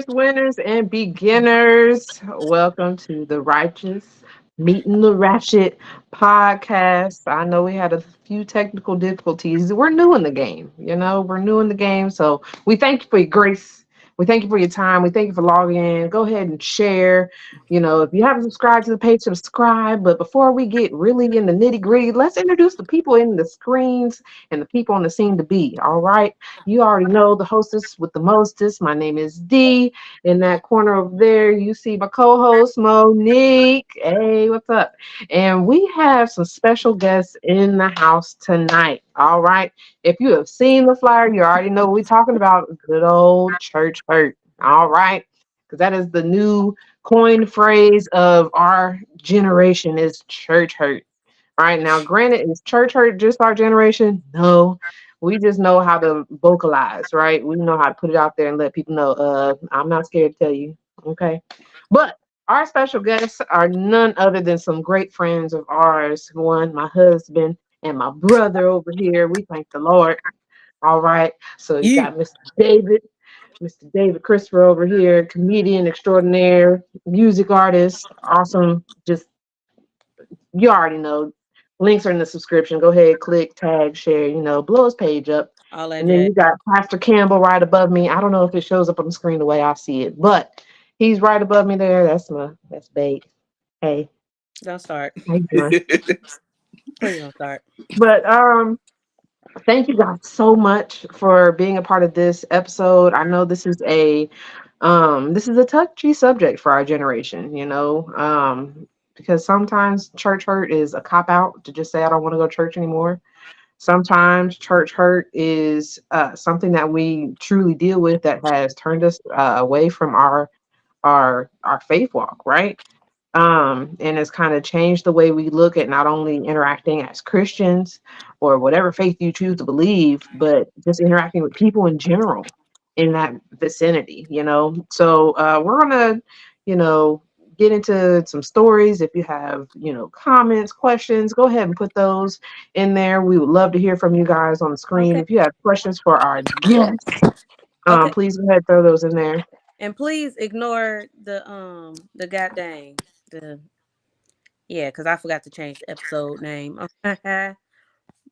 winners, and beginners. Welcome to the Righteous Meeting the Ratchet podcast. I know we had a few technical difficulties. We're new in the game, we're new in the game. So we thank you for your grace. We thank you for your time. We thank you for logging in. Go ahead and share. If you haven't subscribed to the page, subscribe. But before we get really in the nitty gritty, let's introduce the people in the screens and the people on the scene to be. All right. You already know the hostess with the mostest. My name is Dee. In that corner over there, you see my co-host Monique. Hey, what's up? And we have some special guests in the house tonight. All right. If you have seen the flyer, you already know what we're talking about. Good old church hurt. All right. Because that is the new coined phrase of our generation is church hurt. All right. Now, granted, is church hurt just our generation? No, we just know how to vocalize, right? We know how to put it out there and let people know, I'm not scared to tell you. Okay. But our special guests are none other than some great friends of ours. One, my husband, and my brother over here. We thank the Lord. All right. So you You. got Mr. David Christopher over here, comedian extraordinaire, music artist, awesome. Just you already know. Links are in the subscription. Go ahead, click, tag, share, blow his page up. All that And then jazz. you got Pastor Campbell right above me. I don't know if it shows up on the screen the way I see it, but he's right above me there. That's bait. Hey, Don't start. how you doing? Please don't start. But thank you guys so much for being a part of this episode. I know this is a touchy subject for our generation, because sometimes church hurt is a cop out to just say I don't want to go to church anymore. Sometimes church hurt is something that we truly deal with that has turned us away from our faith walk, right? And it's kind of changed the way we look at not only interacting as Christians or whatever faith you choose to believe, but just interacting with people in general in that vicinity. So we're gonna, you know, get into some stories. If you have, comments, questions, go ahead and put those in there. We would love to hear from you guys on the screen. Okay. If you have questions for our guests, Okay. please go ahead and throw those in there. And please ignore the goddamn the yeah, because I forgot to change the episode name.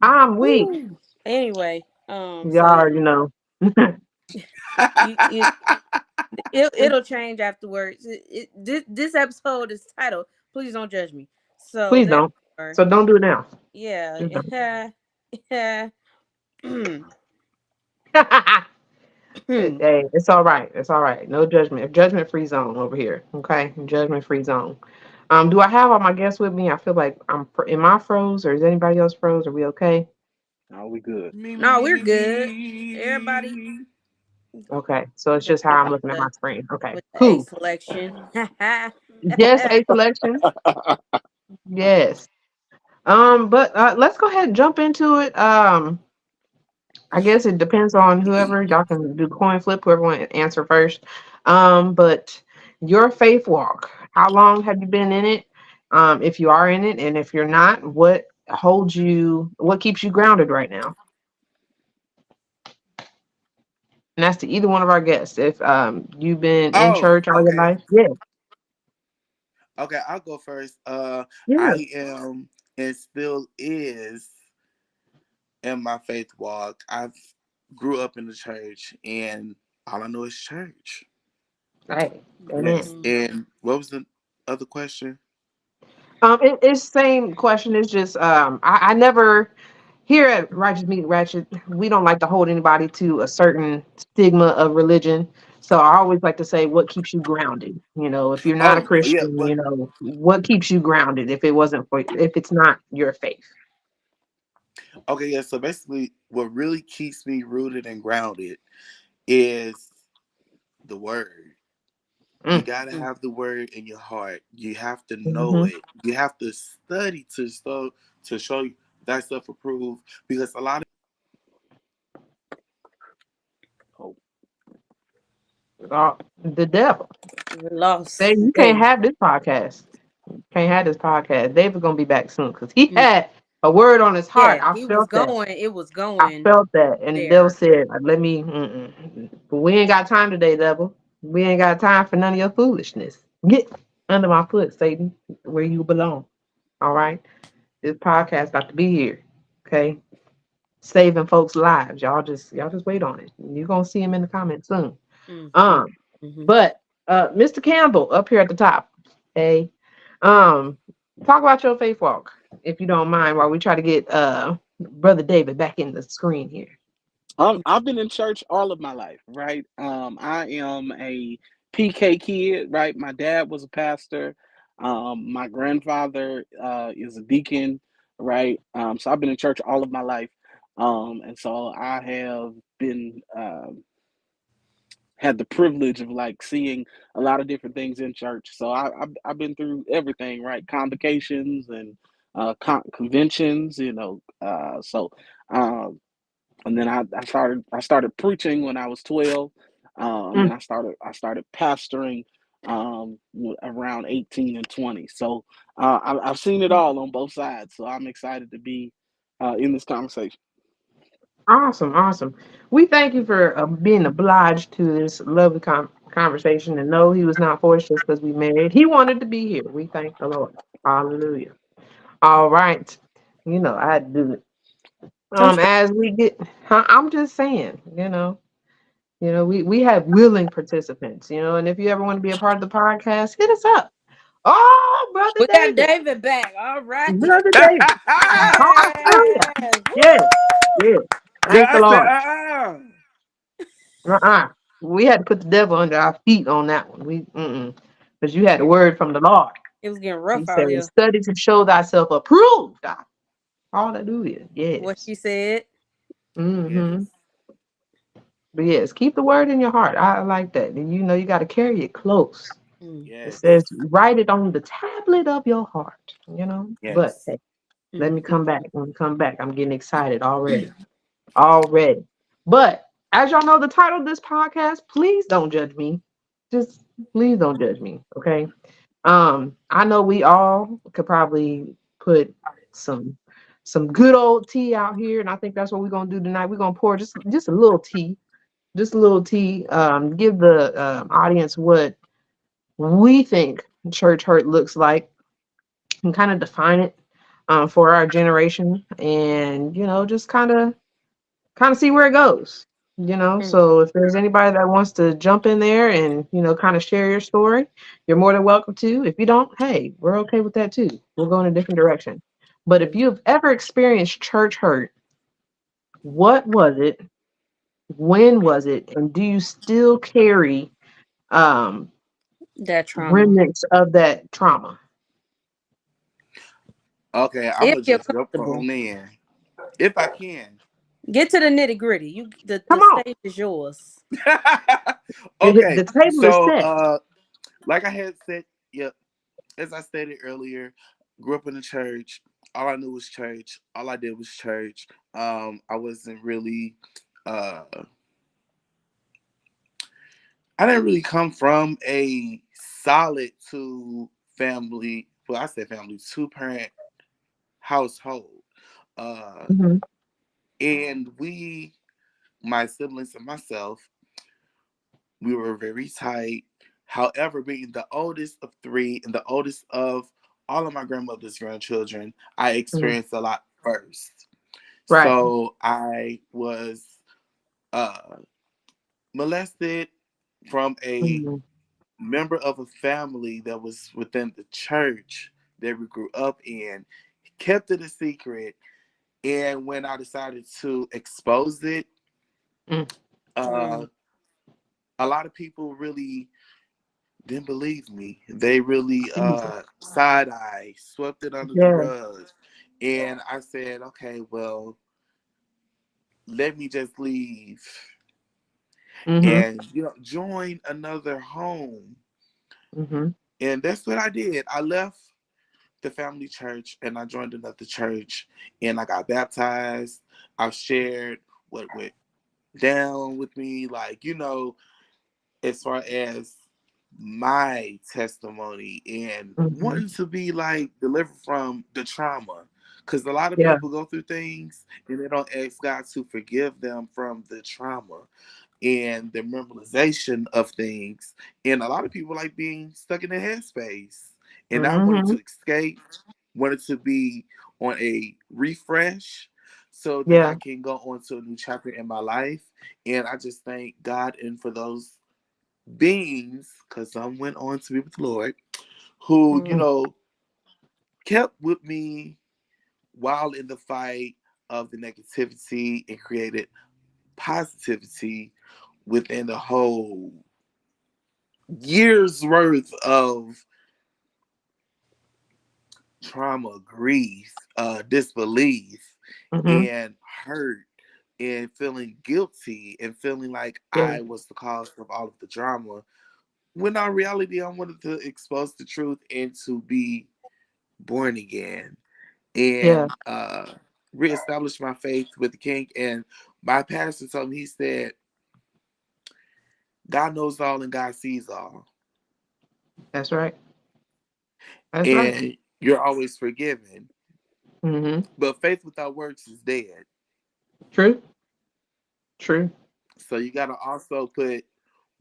I'm weak. Woo. Anyway, Y'all so yeah, already know. you it'll change afterwards. This episode is titled "Please Don't Judge Me." So Please don't. therefore, So don't do it now. Just don't. yeah, yeah. Hey, it's all right. It's all right. No judgment. Judgment free zone over here. Okay, judgment free zone. Do I have all my guests with me? I feel like am I froze or is anybody else froze? Are we okay? No, we good. No, we're good. Everybody Okay, so it's just how I'm looking at my screen. Okay, with the A cool. selection. Yes, a selection. Yes. But let's go ahead and jump into it. I guess it depends on whoever y'all can do coin flip, whoever want to answer first. But your faith walk, how long have you been in it? If you are in it, and if you're not, what keeps you grounded right now? And that's to either one of our guests. If you've been in Oh, church all your okay. life, yeah, Okay, I'll go first. yeah, I am and still is in my faith walk. I grew up in the church, and all I know is church. right, amen. Yes. Mm. And what was the other question? It's same question. It's just I never here at Righteous Meet Ratchet, we don't like to hold anybody to a certain stigma of religion. So I always like to say, what keeps you grounded? If you're not a Oh, yeah, Christian, but what keeps you grounded if it's not your faith? okay, yeah. So basically, what really keeps me rooted and grounded is the word. You Mm, gotta Mm. have the word in your heart. You have to know hmm it. You have to study to show you that stuff approved. Because a lot of Oh, the devil. We lost Say you can't David. have this podcast. Can't have this podcast. David's gonna be back soon because he Mm. had a word on his heart. Yeah, I he was felt that. going. It was I going felt that, and Devil there. said, "Let me." But we ain't got time today, Devil. We ain't got time for none of your foolishness. Get under my foot, Satan, where you belong. All right? This podcast got to be here. Okay? Saving folks' lives. Y'all just wait on it. You're gonna see him in the comments soon. Mm-hmm. Um, Mm-hmm. but Mr. Campbell up here at the top. Hey. Um, talk about your faith walk, if you don't mind, while we try to get Brother David back in the screen here. I've been in church all of my life, right? I am a PK kid, right? My dad was a pastor. My grandfather is a deacon, right? So I've been in church all of my life, and so I have been had the privilege of like seeing a lot of different things in church. So I've been through everything, right? Convocations and conventions, you know. Um, and then I started preaching when I was 12. Mm, And I started pastoring around 18 and 20. So I've seen it all on both sides. So I'm excited to be in this conversation. awesome, awesome. We thank you for being obliged to this lovely conversation, and no, he was not forced just because we married. He wanted to be here. We thank the Lord. Hallelujah. All right. You know, I had to do it. I'm As we get, I'm just saying, we have willing participants, and if you ever want to be a part of the podcast, hit us up. Oh, Brother We got David. David back. All right. Brother David. Hallelujah. Yes. Woo! Yes. Yes. Thank the I said, Lord. Uh-uh. We had to put the devil under our feet on that one. Because you had a word from the Lord. It was getting He rough said, out here. study to show thyself approved. Hallelujah. What Yes. she said. Mm-hmm. yes, But yes, keep the word in your heart. I like that. And you got to carry it close. Mm, It yes, says, write it on the tablet of your heart. But yes, hey, let mm, me come back. When we come back, I'm getting excited already. Already. But as y'all know, the title of this podcast, please don't judge me. Just please don't judge me. Okay. I know we all could probably put some some good old tea out here, and I think that's what we're gonna do tonight. We're gonna pour just a little tea, just a little tea. Give the audience what we think church hurt looks like, and kind of define it for our generation, and just kind of see where it goes. mm, So if there's anybody that wants to jump in there and kind of share your story, you're more than welcome to. If you don't, hey, we're okay with that too. We'll go in a different direction. But if mm. you've ever experienced church hurt, what was it? When was it? And do you still carry um, That trauma. remnants of that trauma? okay, I'm If gonna you're just jump comfortable, on in if I can. get to the nitty gritty. The Come on. stage is yours. Okay, The table is so set. like I had said, yeah, as I stated earlier, grew up in the church. All I knew was church. All I did was church. I wasn't really uh I didn't really come from a solid two family, well I said family, two parent household. Uh Hmm. and my siblings and myself, we were very tight. However, being the oldest of three and the oldest of all of my grandmother's grandchildren, I Hmm. experienced a lot first. Right. So I was uh, molested from a Hmm. member of a family that was within the church that we grew up in, kept it a secret. And when I decided to expose it, uh, Mm, a lot of people really didn't believe me. They really Jesus. side eye, swept it under the Yeah. rug. And I said, okay, well, let me just leave Hmm. and join another home. Hmm. And that's what I did. I left the family church and I joined another church and I got baptized. I've shared what went down with me, like, as far as my testimony and Hmm. wanting to be like delivered from the trauma. Because a lot of Yeah. people go through things and they don't ask God to forgive them from the trauma. and the memorization of things. And a lot of people like being stuck in their headspace. And I wanted to Mhm. escape, wanted to be on a refresh so that I Yeah. can go on to a new chapter in my life. And I just thank God and for those beings, because some went on to be with the Lord, who, Mm. kept with me while in the fight of the negativity and created positivity within the whole years worth of trauma, grief, disbelief, Mhm. and hurt, and feeling guilty and feeling like Yeah. I was the cause of all of the drama. When in reality, I wanted to expose the truth and to be born again Yeah. and reestablish my faith with the King. And my pastor told me, he said, God knows all and God sees all. That's right. That's right. And you're always forgiven. Mhm. But faith without works is dead. True. True. So you got to also put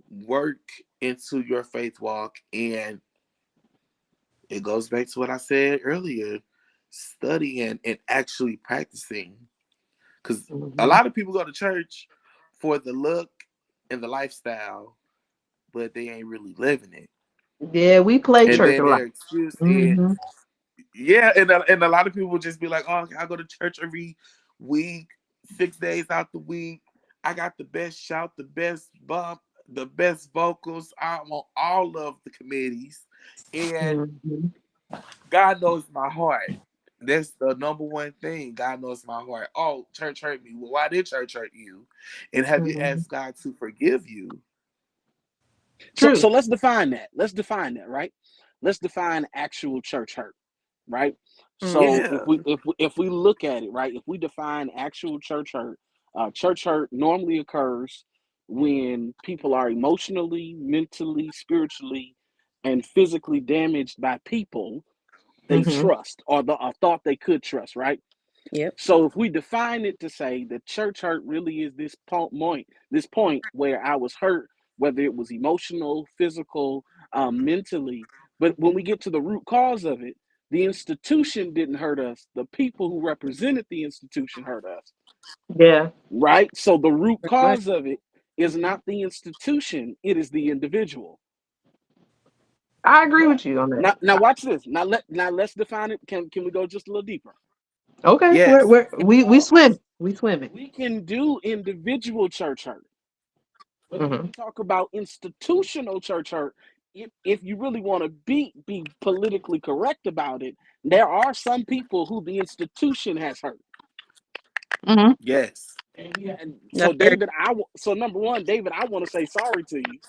work into your faith walk. And it goes back to what I said earlier, studying and actually practicing. Because a Mhm. lot of people go to church for the look and the lifestyle, but they ain't really living it. Yeah, we play And church then a lot. their excuse is, Mhm. yeah, and a lot of people just be like, oh, I go to church every week, 6 days out the week. I got the best shout, the best bump, the best vocals. I'm on all of the committees. And Mhm. God knows my heart. That's the number one thing. God knows my heart. Oh, church hurt me. Well, why did church hurt you? And have you Mhm. asked God to forgive you? True. So let's define that. Let's define that, right? Let's define actual church hurt, right? Mm-hmm. So Yeah. if we look at it, right, if we define actual church hurt normally occurs when people are emotionally, mentally, spiritually, and physically damaged by people they Mhm. trust or thought they could trust, right? Yep. So if we define it to say the church hurt really is this point where I was hurt, whether it was emotional, physical, mentally, but when we get to the root cause of it, the institution didn't hurt us. The people who represented the institution hurt us, Yeah. right? So the root Pretty much. cause of it is not the institution; it is the individual. I agree But with you on that. now watch this. Now let's define it. Can we go just a little deeper? Okay, Yes. we swim. We swimming. We can do individual church hurt. But when we Mhm. talk about institutional church hurt, if you really want to be politically correct about it, there are some people who the institution has hurt. Mhm. Yes. And so That's very David, so number one, David, I want to say sorry to you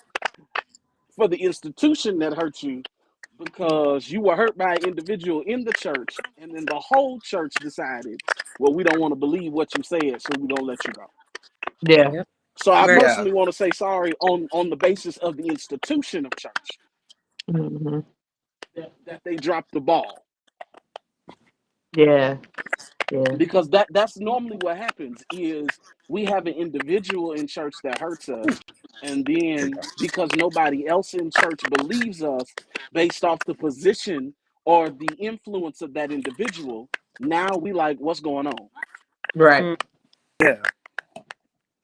for the institution that hurt you because you were hurt by an individual in the church, and then the whole church decided, well, we don't want to believe what you said, so we're gonna let you go. Yeah. yep. So I Very Yeah. personally want to say sorry on the basis of the institution of church Mhm. that they dropped the ball Yeah. Yeah. because that's normally what happens is we have an individual in church that hurts us, and then because nobody else in church believes us based off the position or the influence of that individual, now we like what's going on. Right. mm, Yeah.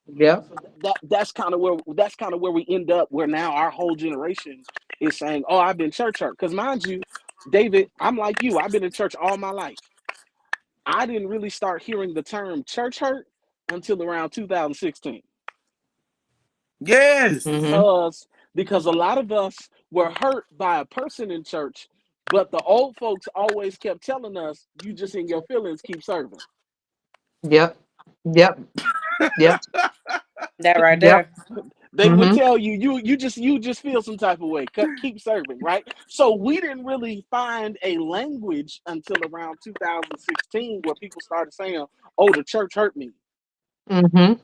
Yep. So that's kind of where we end up, where now our whole generation is saying, oh, I've been church hurt. Because mind you, David, I'm like you, I've been in church all my life. I didn't really start hearing the term church hurt until around 2016 Yes. Mhm. because a lot of us were hurt by a person in church, but the old folks always kept telling us, you just in your feelings, keep serving. Yep. Yep. Yep. that right Yep. there. They would Mhm. tell you, you just feel some type of way. Keep serving, right? So we didn't really find a language until around 2016 where people started saying, "Oh, the church hurt me," Mhm.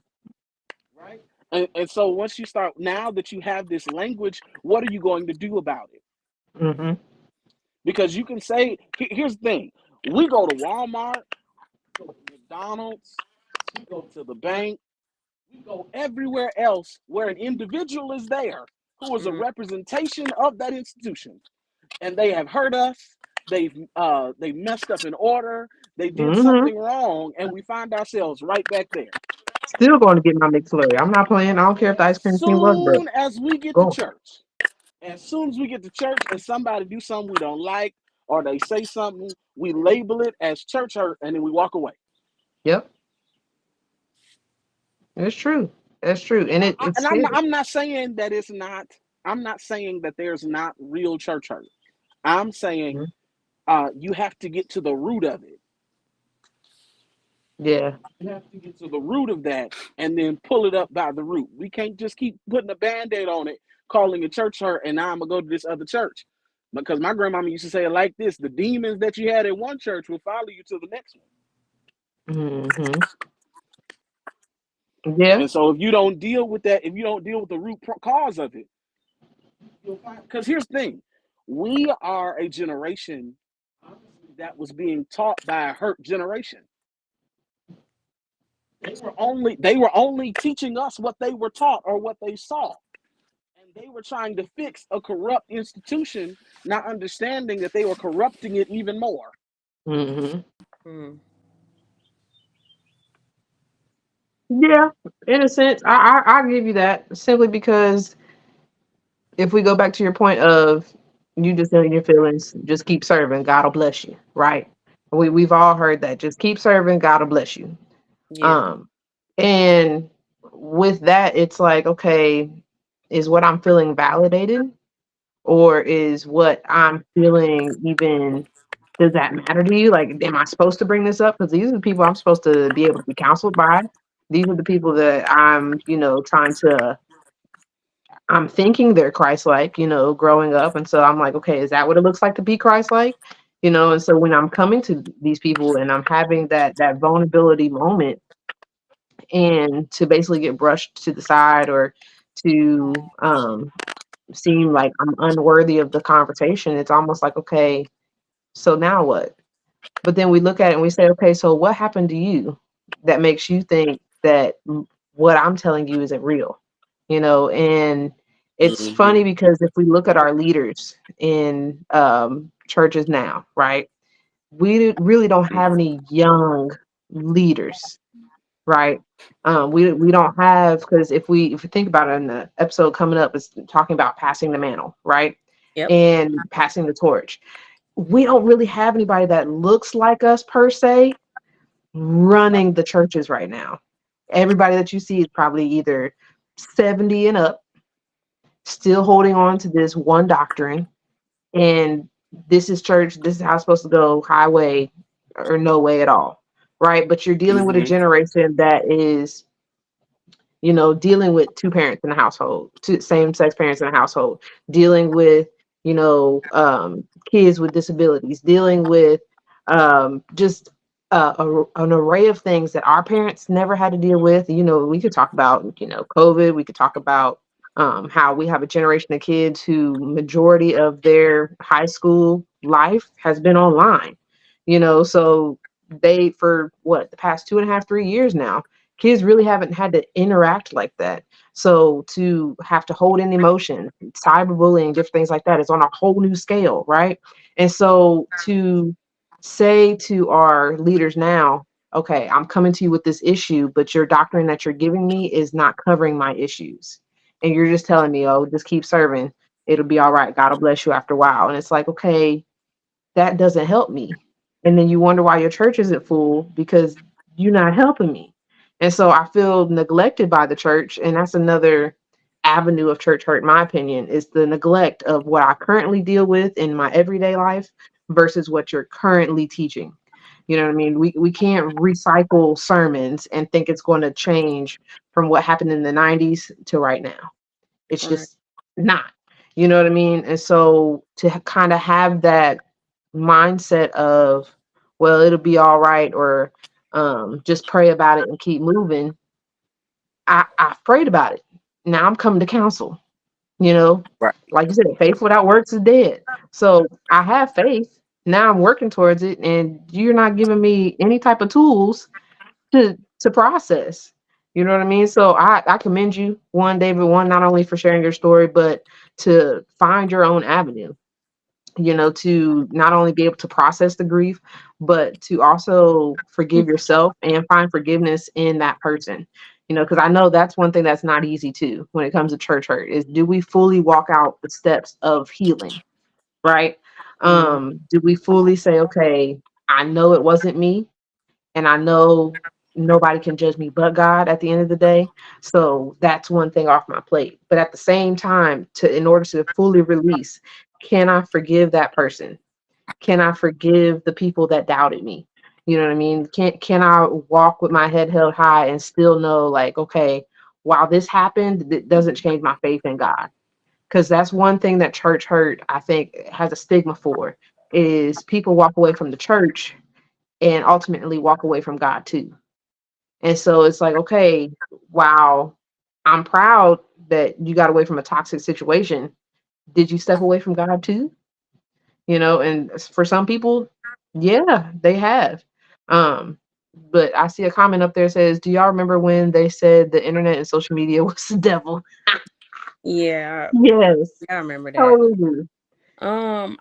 right? And so once you start, now that you have this language, what are you going to do about it? Mhm. Because you can say, here's the thing: we go to Walmart, go to McDonald's, we go to the bank, We go everywhere else where an individual is there who is a Mm. representation of that institution, and they have hurt us. They've messed up an order. They did Hmm. something wrong, and we find ourselves right back there. Still going to get my McFlurry. I'm not playing. I don't care if the As ice cream machine was broke. soon as we get to Go. church, as soon as we get to church and somebody do something we don't like or they say something, we label it as church hurt and then we walk away. Yep, it's true. That's true, and it's And scary. I'm not saying that it's not. I'm not saying that there's not real church hurt. I'm saying Mhm. you have to get to the root of it. Yeah. You have to get to the root of that and then pull it up by the root. We can't just keep putting a band-aid on it, calling it church hurt, and now I'm gonna go to this other church. Because my grandmama used to say it like this: the demons that you had in one church will follow you to the next one. Hmm. Yeah. And so if you don't deal with that, if you don't deal with the root cause of it, you'll find, because here's the thing: we are a generation that was being taught by a hurt generation. They were only teaching us what they were taught or what they saw. And they were trying to fix a corrupt institution, not understanding that they were corrupting it even more. Hmm. Mm. Yeah. In a sense, I give you that simply because if we go back to your point of you just know your feelings, just keep serving, God will bless you, right? We've all heard that. Just keep serving, God will bless you. Yeah. Um, and with that, it's like, okay, is what I'm feeling validated, or is what I'm feeling even, does that matter to you? Like, am I supposed to bring this up? Because these are the people I'm supposed to be able to be counseled by. These are the people that I'm, trying to, I'm thinking they're Christ-like, growing up. And so I'm like, okay, is that what it looks like to be Christ-like? And so when I'm coming to these people and I'm having that vulnerability moment, and to basically get brushed to the side, or to seem like I'm unworthy of the conversation, it's almost like, okay, so now what? But then we look at it and we say, okay, so what happened to you that makes you think that what I'm telling you isn't real? And it's funny Mm-hmm. because if we look at our leaders in churches now, right, we really don't have any young leaders, right? We don't have, because if we think about it, in the episode coming up is talking about passing the mantle, right? Yep. And passing the torch. We don't really have anybody that looks like us per se running the churches right now. Everybody that you see is probably either 70 and up, still holding on to this one doctrine, and this is church, this is how it's supposed to go, highway or no way at all, right? But you're dealing with a Mm-hmm. generation that is, dealing with two parents in the household, two same sex parents in the household, dealing with, kids with disabilities, dealing with just an array of things that our parents never had to deal with. We could talk about, COVID. We could talk about how we have a generation of kids who majority of their high school life has been online. So they, for what, the past 2.5, 3 years now, kids really haven't had to interact like that. So to have to hold in emotion, cyberbullying, different things like that is on a whole new scale, right? And so to say to our leaders now, okay, I'm coming to you with this issue, but your doctrine that you're giving me is not covering my issues. And you're just telling me, oh, just keep serving. It'll be all right. God will bless you after a while. And it's like, okay, that doesn't help me. And then you wonder why your church isn't full because you're not helping me. And so I feel neglected by the church. And that's another avenue of church hurt, in my opinion, is the neglect of what I currently deal with in my everyday life versus what you're currently teaching. You know what I mean? We can't recycle sermons and think it's going to change from what happened in the 90s to right now. It's Right. just not. You know what I mean? And so to kind of have that mindset of, well, it'll be all right, or just pray about it and keep moving. I've prayed about it. Now I'm coming to counsel, you know, Right. like you said, faith without works is dead. So I have faith. Now I'm working towards it, and you're not giving me any type of tools to process. You know what I mean? So I commend you, one, David, one, not only for sharing your story, but to find your own avenue, to not only be able to process the grief, but to also forgive yourself and find forgiveness in that person. Because I know that's one thing that's not easy too when it comes to church hurt is, do we fully walk out the steps of healing, right? Mm. Do we fully say, okay, I know it wasn't me, and I know nobody can judge me but God at the end of the day. So that's one thing off my plate. But at the same time, in order to fully release, can I forgive that person? Can I forgive the people that doubted me? You know what I mean? Can I walk with my head held high and still know, like, okay, while this happened, it doesn't change my faith in God. Because that's one thing that church hurt, I think, has a stigma for, is people walk away from the church and ultimately walk away from God too. And so it's like, okay, wow, I'm proud that you got away from a toxic situation. Did you step away from God too? And for some people, yeah, they have. Um, but I see a comment up there says, "Do y'all remember when they said the internet and social media was the devil?" Yeah, Yes, I remember that. totally.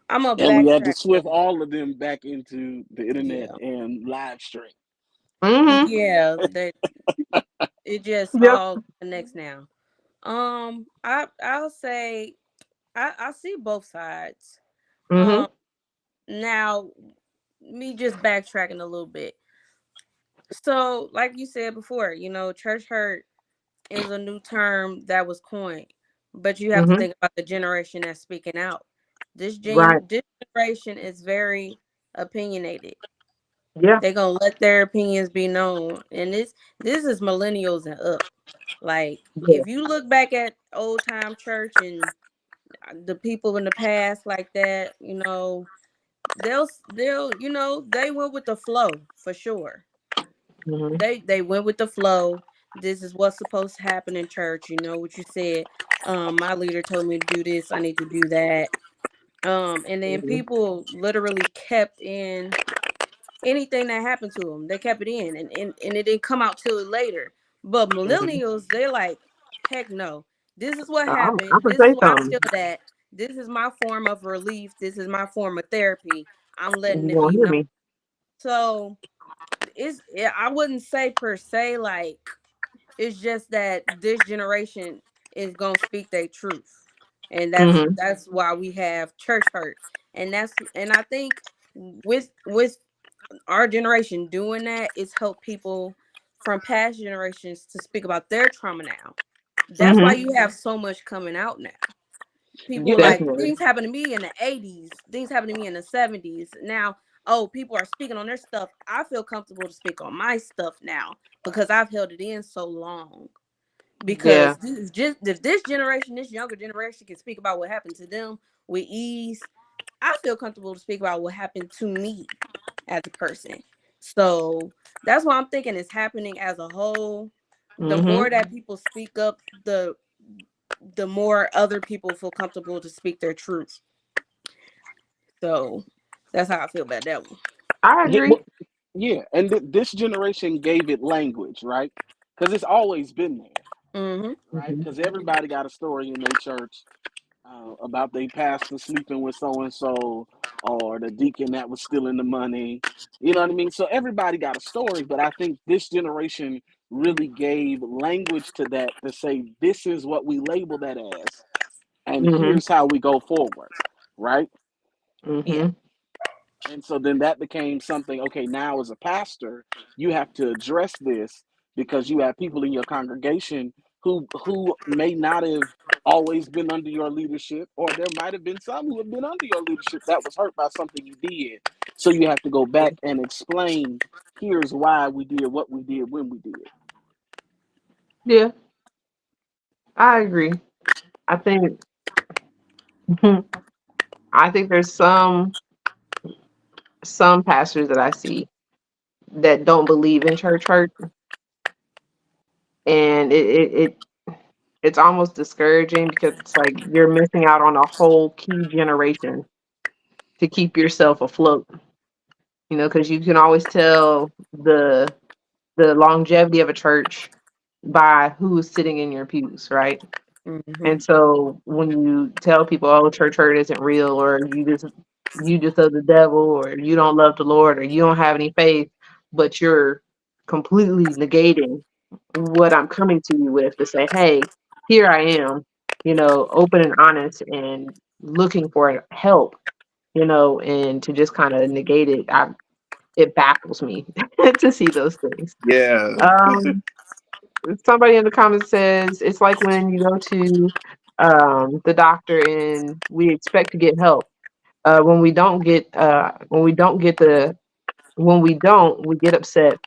I'm a And we had to backtrack swift though. all of them back into the internet Yeah, and live stream. Mm-hmm. yeah. That it just Yep. all connects now. I'll say I see both sides. Mm-hmm. Um, now me just backtracking a little bit. So, like you said before, church hurt is a new term that was coined, but you have to Mm-hmm. think about the generation that's speaking out. Right. This generation is very opinionated. Yeah. They're gonna let their opinions be known, and this is millennials and up. Like Yeah. if you look back at old time church and the people in the past like that, they'll they went with the flow for sure. Mm-hmm. They went with the flow. This is what's supposed to happen in church. You know what you said. My leader told me to do this. I need to do that. And then Mm-hmm. people literally kept in anything that happened to them. They kept it in, and it didn't come out till later. But Mm-hmm. millennials, they're like, heck no. This is what I happened. can This say is why I something. feel that. This is my form of relief. This is my form of therapy. I'm letting You it won't be hear known. me. So I wouldn't say per se like it's just that this generation is gonna speak their truth, and Mm-hmm. that's why we have church hurt, and I think with our generation doing that is help people from past generations to speak about their trauma now. That's why Mm-hmm. you have so much coming out now. People Yeah, and like Definitely. things happened to me in the 80s, things happened to me in the 70s. Now, oh, people are speaking on their stuff. I feel comfortable to speak on my stuff now because I've held it in so long. Yeah. Because this is just if this generation, this younger generation can speak about what happened to them with ease, I feel comfortable to speak about what happened to me as a person. So that's why I'm thinking it's happening as a whole. The Mm-hmm. more that people speak up, the more other people feel comfortable to speak their truth. So that's how I feel about that one. I yeah, agree. well, yeah, and this generation gave it language, right? Because it's always been there, Mm-hmm. right? Mm-hmm. Because everybody got a story in their church about they pastor sleeping with so and so, or the deacon that was stealing the money. You know what I mean? So everybody got a story, but I think this generation really gave language to that to say this is what we label that as, and Mm-hmm. here's how we go forward, right? Yeah. Mm-hmm. And so then that became something, okay, now as a pastor, you have to address this because you have people in your congregation who may not have always been under your leadership, or there might have been some who have been under your leadership that was hurt by something you did. So you have to go back and explain, here's why we did what we did when we did. Yeah, I agree. I think I think there's some pastors that I see that don't believe in church hurt, and it's almost discouraging because it's like you're missing out on a whole key generation to keep yourself afloat. Because you can always tell the longevity of a church by who's sitting in your pews, right? Mm-hmm. And so when you tell people, "Oh, church hurt isn't real," or you just of the devil, or you don't love the Lord, or you don't have any faith, but you're completely negating what I'm coming to you with to say, "Hey, here I am, open and honest and looking for help," and to just kind of negate it, it baffles me to see those things. Yeah. Um, Somebody in the comments says it's like when you go to the doctor and we expect to get help. When we don't, we get upset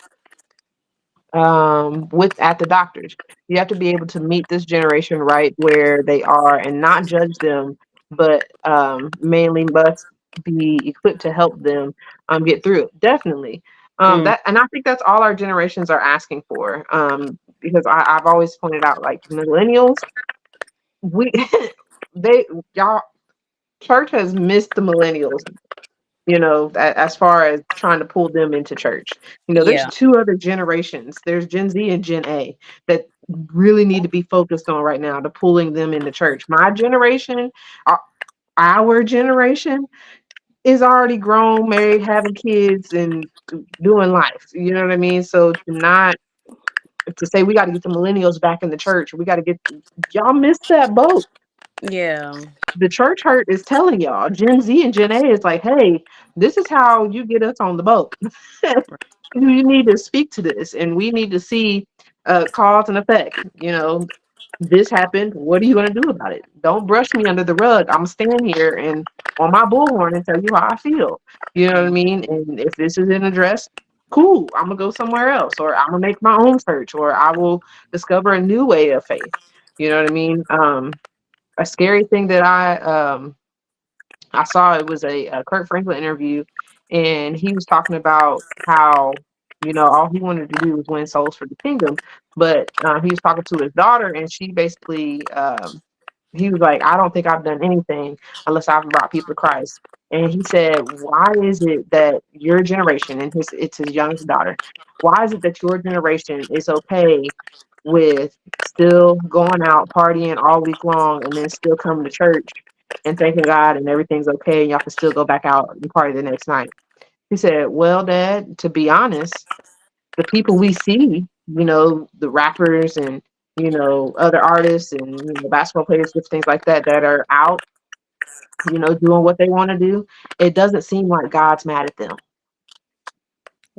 with at the doctors. You have to be able to meet this generation right where they are and not judge them, but mainly must be equipped to help them get through it. Definitely. Mm. That and I think that's all our generations are asking for. Because I've always pointed out like millennials, we they y'all church has missed the millennials, as far as trying to pull them into church. There's Yeah. two other generations. There's Gen Z and Gen A that really need to be focused on right now to pulling them into church. My generation, our, our generation is already grown, married, having kids, and doing life. You know what I mean? So to say we got to get the millennials back in the church, we got to get y'all missed that boat. Yeah. The church hurt is telling y'all. Gen Z and Gen A is like, hey, this is how you get us on the boat. You need to speak to this, and we need to see cause and effect. This happened. What are you going to do about it? Don't brush me under the rug. I'm gonna stand here and on my bullhorn and tell you how I feel. You know what I Mm. mean? And if this isn't addressed, cool. I'm gonna go somewhere else, or I'm gonna make my own search, or I will discover a new way of faith. You know what I mean? A scary thing that I saw, it was a Kurt Franklin interview, and he was talking about how all he wanted to do was win souls for the kingdom. But he was talking to his daughter, and she basically he was like, I don't think I've done anything unless I've brought people to Christ. And he said, why is it that your generation, and it's his youngest daughter, why is it that your generation is okay with still going out partying all week long and then still coming to church and thanking God and everything's okay and y'all can still go back out and party the next night? He said, well, Dad, to be honest, the people we see, the rappers and other artists and basketball players, different things like that that are out, doing what they want to do, it doesn't seem like God's mad at them.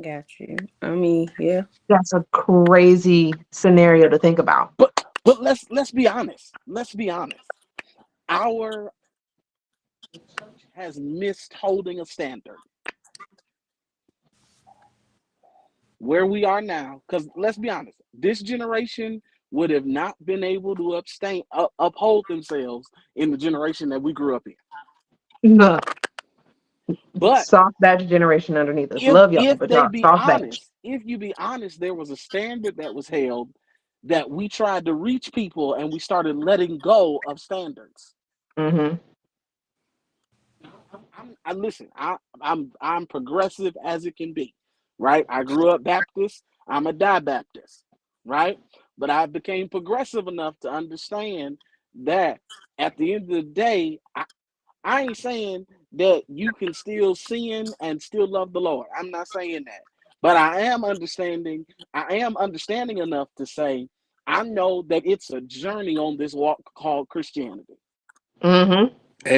Got you. I mean, yeah. That's a crazy scenario to think about. But let's be honest. Let's be honest. Our the church has missed holding a standard where we are now. Because let's be honest, this generation would have not been able to uphold themselves in the generation that we grew up in. The But soft badge generation underneath us. if Love y'all, if but they y'all be soft badge. honest, if you be honest, there was a standard that was held that we tried to reach people and we started letting go of standards. Mm-hmm. I listen. I'm progressive as it can be, right? I grew up Baptist. I'm a die Baptist, right? But I became progressive enough to understand that at the end of the day, I ain't saying that you can still sin and still love the Lord. I'm not saying that. But I am understanding enough to say I know that it's a journey on this walk called Christianity. Mm-hmm.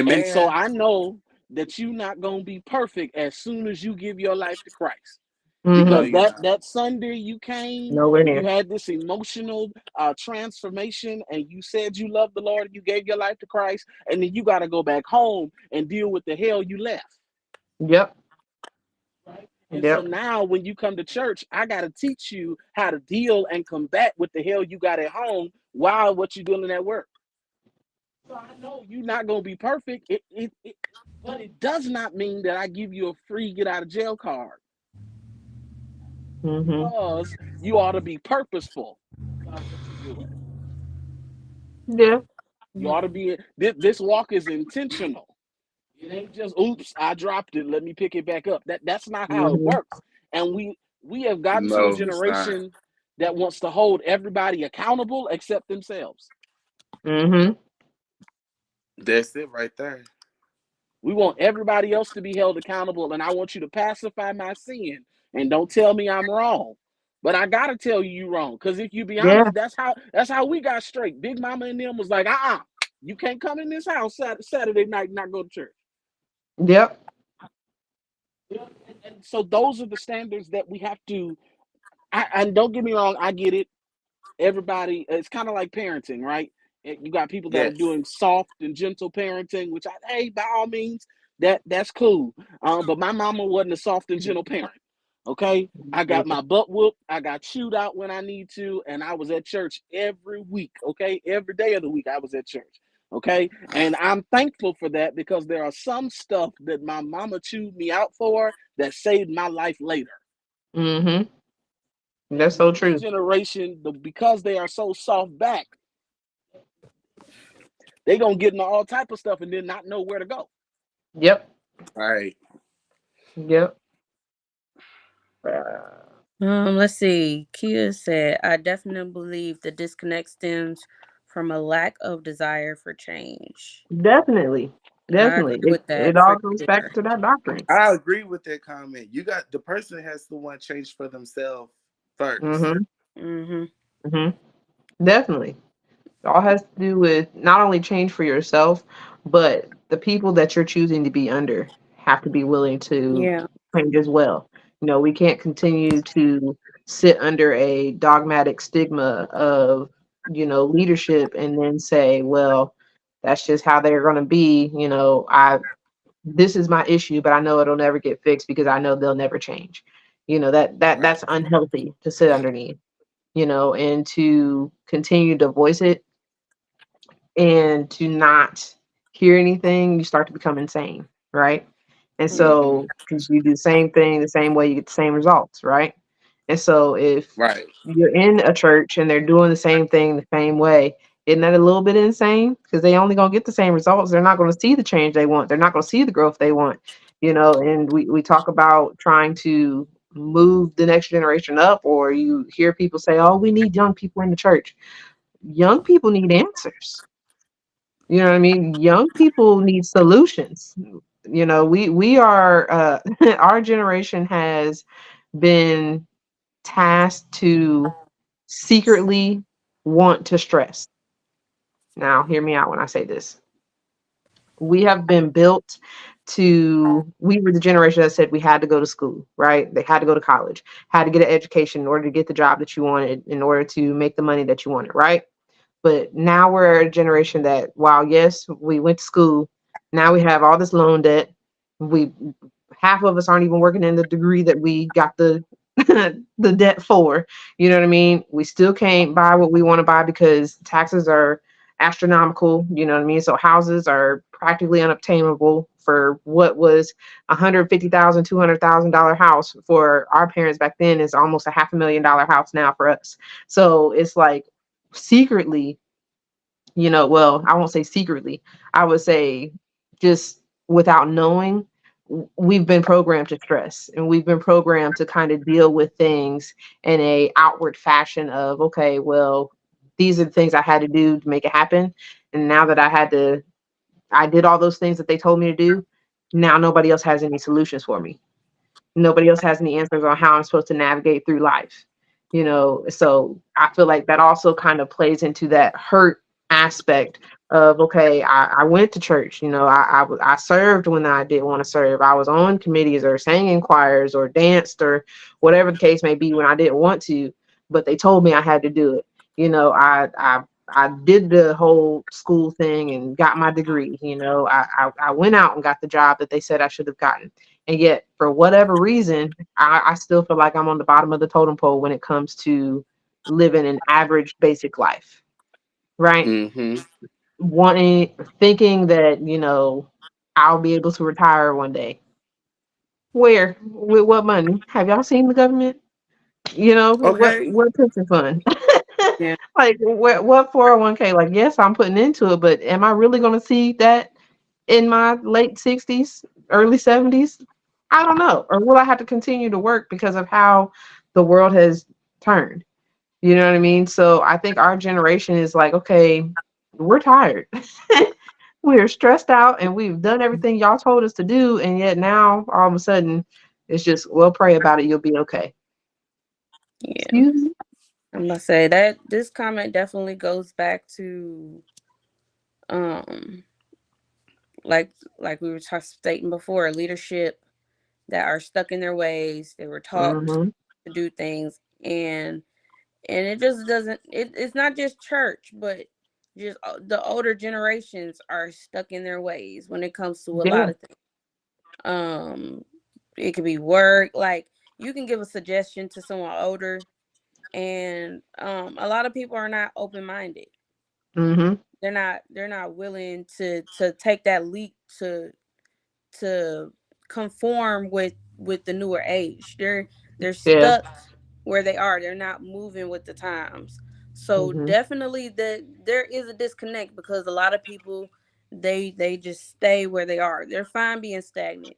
And so Amen. I know that you're not going to be perfect as soon as you give your life to Christ. No, Mm-hmm. Because you're not. that Sunday you came, Nowhere you near. had this emotional transformation, and you said you loved the Lord, you gave your life to Christ, and then you got to go back home and deal with the hell you left. Yep. And so Yep. now when you come to church, I got to teach you how to deal and combat with the hell you got at home while what you're doing at work. So I know you're not going to be perfect, but it does not mean that I give you a free get out of jail card, Mm-hmm. because you ought to be purposeful about what you're doing. Yeah. You ought to be, this walk is intentional. It ain't just, oops, I dropped it, let me pick it back up. That's not how it Mm-hmm. works. And we have gotten to a No, it's not. generation that wants to hold everybody accountable except themselves. Mm-hmm. That's it right there. We want everybody else to be held accountable, and I want you to pacify my sin and don't tell me I'm wrong. But I gotta tell you you wrong, because if you be Yeah. honest, that's how we got straight. Big Mama and them was like, you can't come in this house Saturday night and not go to church. Yep. And so those are the standards that we have to. And don't get me wrong, I get it. Everybody, it's kind of like parenting, right? You got people that are Yes. doing soft and gentle parenting, which hey, by all means, that's cool. But my mama wasn't a soft and gentle parent. Okay, I got my butt whooped, I got chewed out when I need to, and I was at church every week. Okay, every day of the week I was at church. Okay, and I'm thankful for that because there are some stuff that my mama chewed me out for that saved my life later. Mm-hmm. That's And so with this true. generation, because they are so soft back, they gonna get into all type of stuff and then not know where to go. Yep. Right. Yep. Uh, Let's see. Kia said, I definitely believe the disconnect stems from a lack of desire for change. definitely. I Definitely. agree It with it that for all goes back sure. to that doctrine. I agree with that comment. You got the person has to want change for themselves first. Mm-hmm. Mm-hmm. Mm-hmm. Definitely. It all has to do with not only change for yourself, but the people that you're choosing to be under have to be willing to Yeah. change as well. We can't continue to sit under a dogmatic stigma of, leadership and then say, well, that's just how they're going to be. This is my issue, but I know it'll never get fixed because I know they'll never change. That's Right. unhealthy to sit underneath, and to continue to voice it and to not hear anything, you start to become insane, right? And Mm-hmm. so, because you do the same thing the same way, you get the same results, right? And so, if Right. you're in a church and they're doing the same thing the same way, isn't that a little bit insane? Because they only gonna get the same results. They're not gonna see the change they want. They're not gonna see the growth they want. And we talk about trying to move the next generation up, or you hear people say, "Oh, we need young people in the church." Young people need answers. You know what I mean? Young people need solutions. We are our generation has been tasked to secretly want to stress. Now, hear me out when I say this. We have been built we were the generation that said we had to go to school, right? They had to go to college, had to get an education in order to get the job that you wanted, in order to make the money that you wanted, right? But now we're a generation that, while yes, we went to school, now we have all this loan debt. We Half of us aren't even working in the degree that we got the the debt for. You know what I mean? We still can't buy what we want to buy because taxes are astronomical. You know what I mean? So houses are practically unobtainable for what was $150,000, $200,000 house for our parents back then is almost a $500,000 house now for us. So it's like secretly, well, I won't say secretly, I would say just without knowing, we've been programmed to stress and we've been programmed to kind of deal with things in a outward fashion of, okay, well, these are the things I had to do to make it happen. And now that I did all those things that they told me to do. Now nobody else has any solutions for me. Nobody else has any answers on how I'm supposed to navigate through life. So I feel like that also kind of plays into that hurt aspect of, okay, I went to church, I served when I didn't want to serve. I was on committees or sang in choirs or danced or whatever the case may be when I didn't want to, but they told me I had to do it. I did the whole school thing and got my degree. I went out and got the job that they said I should have gotten. And yet, for whatever reason, I still feel like I'm on the bottom of the totem pole when it comes to living an average, basic life, right? Mm-hmm. Thinking that, I'll be able to retire one day. Where? With what money? Have y'all seen the government? What Okay. pension fund? Yeah. Like, what 401k? Like, yes, I'm putting into it, but am I really going to see that in my late 60s, early 70s? I don't know. Or will I have to continue to work because of how the world has turned? You know what I mean? So I think our generation is like, okay, we're tired. We're stressed out and we've done everything y'all told us to do. And yet now all of a sudden it's just, well, pray about it. You'll be okay. Yeah. Excuse me? I'm gonna say that this comment definitely goes back to um like we were stating before, leadership that are stuck in their ways. They were taught Mm-hmm. to do things, and it just doesn't. It's not just church, but just the older generations are stuck in their ways when it comes to a Yeah. lot of things. Um, it could be work. Like you can give a suggestion to someone older, and a lot of people are not open minded. Mm-hmm. They're not willing to take that leap to conform with the newer age. They're Yeah. stuck where they are. They're not moving with the times. So Mm-hmm. definitely there is a disconnect because a lot of people they just stay where they are. They're fine being stagnant.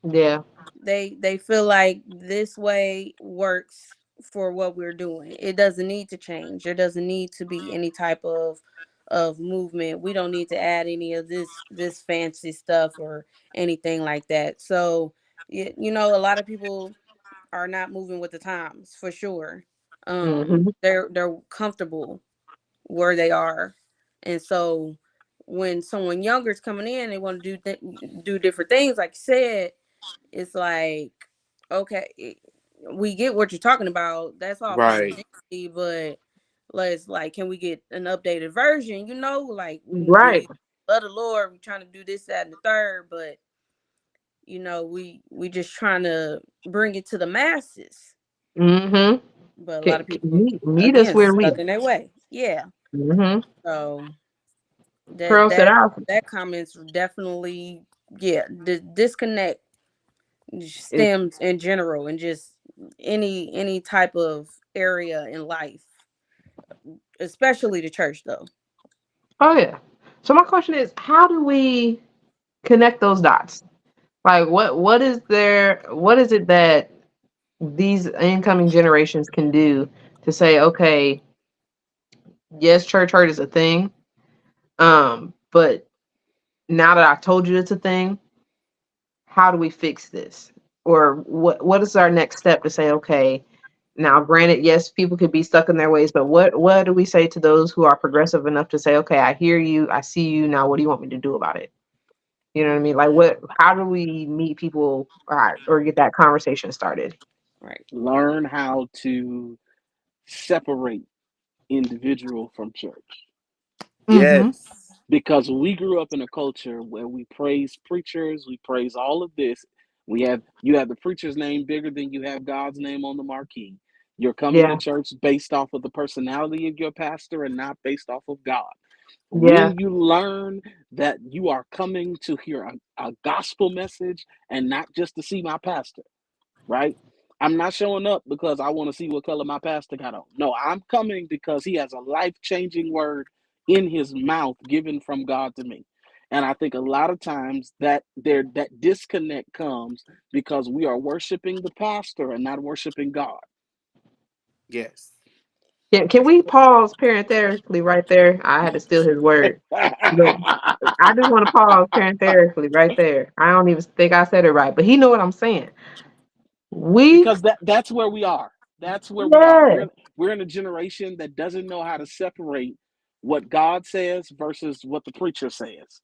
Yeah. They feel like this way works for what we're doing. It doesn't need to change. There doesn't need to be any type of movement. We don't need to add any of this fancy stuff or anything like that. So a lot of people are not moving with the times for sure. Mm-hmm. They're comfortable where they are, and so when someone younger is coming in, they want to do different things. Like you said, it's like, okay, we get what you're talking about. That's all fine and Right. dandy, but let's like, can we get an updated version? Like Right. we love the Lord, we trying to do this, that, and the third, but we just trying to bring it to the masses. Mm-hmm. But a lot of people, Meet us again, where we stuck in their way. Yeah. mm-hmm. So Pearl that said that out. that comments definitely, yeah, the disconnect It's stems in general and just any type of area in life, especially the church though. oh yeah. So my question is, how do we connect those dots? Like what is it that these incoming generations can do to say, okay, yes, church hurt is a thing. But now that I've told you it's a thing, how do we fix this? Or what is our next step to say, okay, now granted, yes, people could be stuck in their ways, but what do we say to those who are progressive enough to say, okay, I hear you, I see you, now what do you want me to do about it? You know what I mean? Like how do we meet people or get that conversation started? Right. Learn how to separate individual from church. Mm-hmm. Yes. Because we grew up in a culture where we praise preachers, we praise all of this. You have the preacher's name bigger than you have God's name on the marquee. You're coming to Yeah. church based off of the personality of your pastor and not based off of God. Yeah. When you learn that you are coming to hear a gospel message and not just to see my pastor, right? I'm not showing up because I want to see what color my pastor got on. No, I'm coming because he has a life changing word in his mouth given from God to me. And I think a lot of times that disconnect comes because we are worshiping the pastor and not worshiping God. Yes. Can we pause parenthetically right there? I had to steal his word. Look, I just want to pause parenthetically right there. I don't even think I said it right, but he know what I'm saying. We, Because that's where we are. That's where we are. yeah. We're in a generation that doesn't know how to separate what God says versus what the preacher says.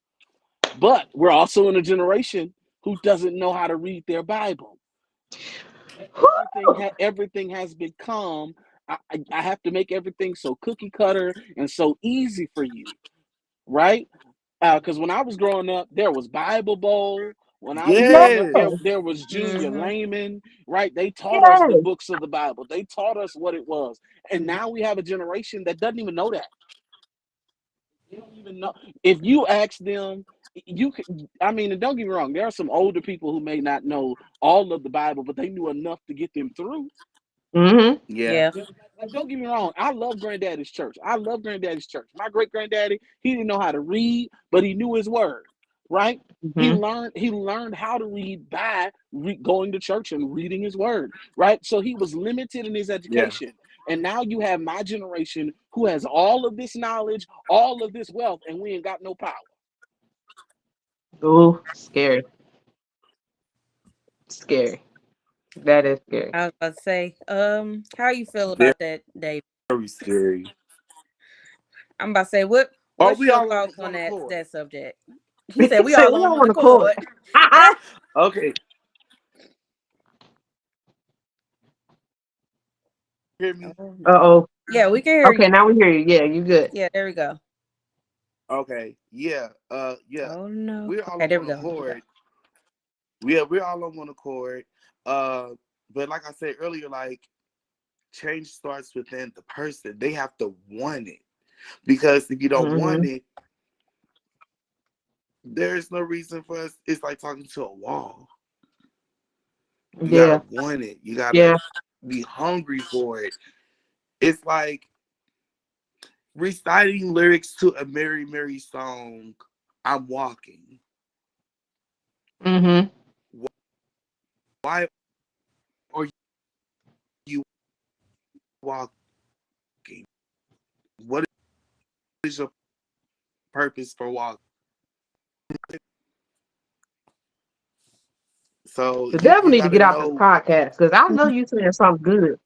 But we're also in a generation who doesn't know how to read their Bible. Everything has become. I have to make everything so cookie cutter and so easy for you, right? Because when I was growing up, there was Bible Bowl. When I was Yes. growing up, Yes. there was Junior Mm-hmm. Layman, right? They taught us the Yes. books of the Bible. They taught us what it was. And now we have a generation that doesn't even know that. They don't even know. If you ask them, you can, I mean, and don't get me wrong, there are some older people who may not know all of the Bible, but they knew enough to get them through. Mm-hmm. Yeah. Yeah. Like, don't get me wrong, I love Granddaddy's church. I love Granddaddy's church. My great granddaddy, he didn't know how to read, but he knew his word, right? Mm-hmm. He learned how to read by going to church and reading his word, right? So he was limited in his Yeah. education, And now you have my generation who has all of this knowledge, all of this wealth, and we ain't got no power. Ooh, scary. Scary. That is scary. I was about to say, how you feel Very about that, Dave? scary. I'm about to say, Are what's we your all on thoughts on one that accord? that subject? He said we Say all we on don't one want to call accord. it. Okay, hear me? Oh, Uh-oh. yeah, we can hear Okay, you. now we hear you. Yeah, you good. Yeah, there we go. Okay, yeah, yeah. Oh no. We're all Okay, on there we one go. accord. Yeah, we're all on one accord. Uh, but like I said earlier, like change starts within the person. They have to want it because if you don't want Mm-hmm. it, there's no reason for us. It's like talking to a wall. You gotta Yeah. want it. You gotta Yeah. be hungry for it. It's like reciting lyrics to a Mary Mary song. I'm walking. Mm-hmm. Why are you walking? What is your purpose for walking? So The you devil you need to gotta get out this know. podcast because I know you saying something good.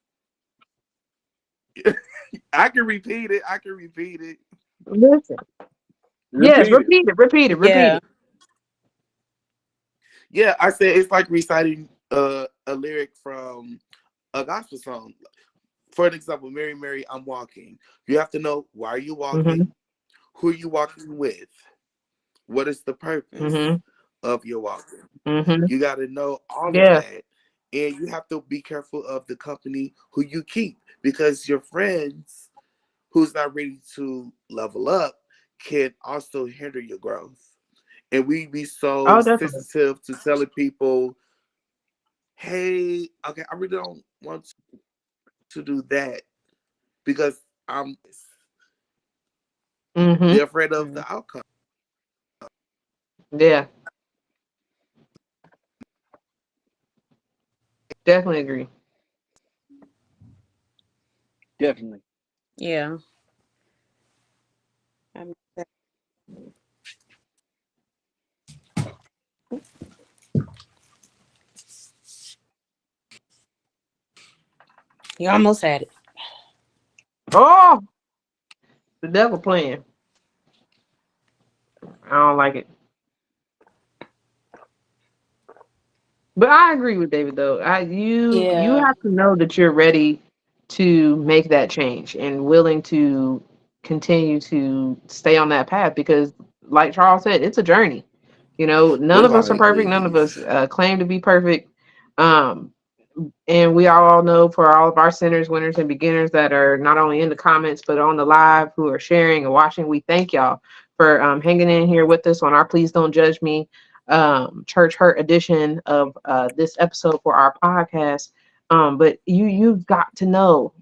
I can repeat it. I can repeat it. Listen. Yes, Repeat it. repeat it, repeat it, repeat Yeah. it. Yeah, I said it's like reciting a lyric from a gospel song. For an example, Mary Mary, I'm walking. You have to know why are you Mm-hmm. walking, who are you walking with, what is the purpose Mm-hmm. of your walking. Mm-hmm. You got to know all of Yeah. that, and you have to be careful of the company who you keep because your friends who's not ready to level up can also hinder your growth. And we be so Oh, definitely. sensitive to telling people, hey, okay, I really don't want to do that because I'm Mm-hmm. they're afraid of Mm. the outcome. Yeah, definitely agree. Definitely. Yeah. I'm, you almost had it. Oh, the devil playing. I don't like it. But I agree with David though. You Yeah. have to know that you're ready to make that change and willing to continue to stay on that path because like Charles said, it's a journey. You know, none of us are perfect, none of Like, us claim to be perfect. Um and we all know for all of our centers, winners, and beginners that are not only in the comments but on the live who are sharing and watching, we thank y'all for hanging in here with us on our Please Don't Judge Me church hurt edition of this episode for our podcast. But you've got to know,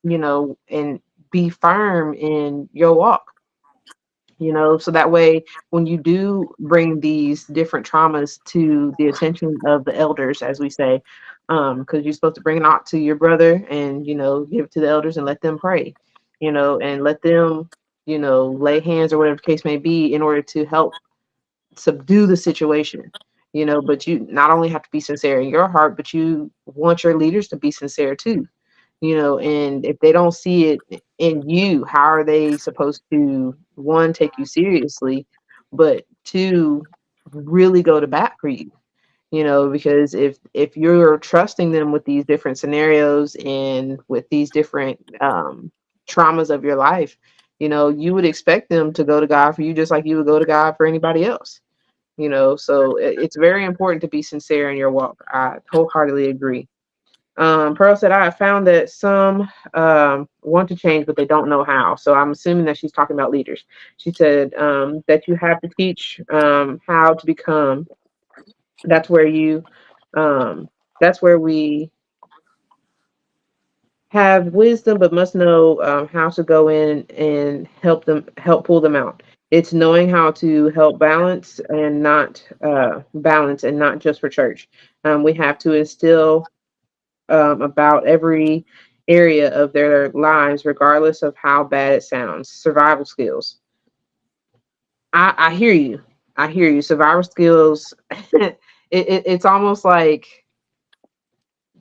you know, and be firm in your walk, you know, so that way when you do bring these different traumas to the attention of the elders, as we say, because you're supposed to bring it out to your brother and, you know, give it to the elders and let them pray, you know, and let them, you know, lay hands or whatever the case may be in order to help subdue the situation, you know. But you not only have to be sincere in your heart, but you want your leaders to be sincere too, you know. And if they don't see it in you, how are they supposed to, one, take you seriously, but two, really go to bat for you, you know? Because if you're trusting them with these different scenarios and with these different traumas of your life, you know, you would expect them to go to God for you just like you would go to God for anybody else, you know. So it's very important to be sincere in your walk. I wholeheartedly agree. Pearl said, I have found that some want to change, but they don't know how. So I'm assuming that she's talking about leaders. She said that you have to teach how to become. That's where you, that's where we have wisdom, but must know how to go in and help pull them out. It's knowing how to help balance and not just for church. We have to instill about every area of their lives, regardless of how bad it sounds. Survival skills. I hear you. I hear you. Survival skills. It's almost like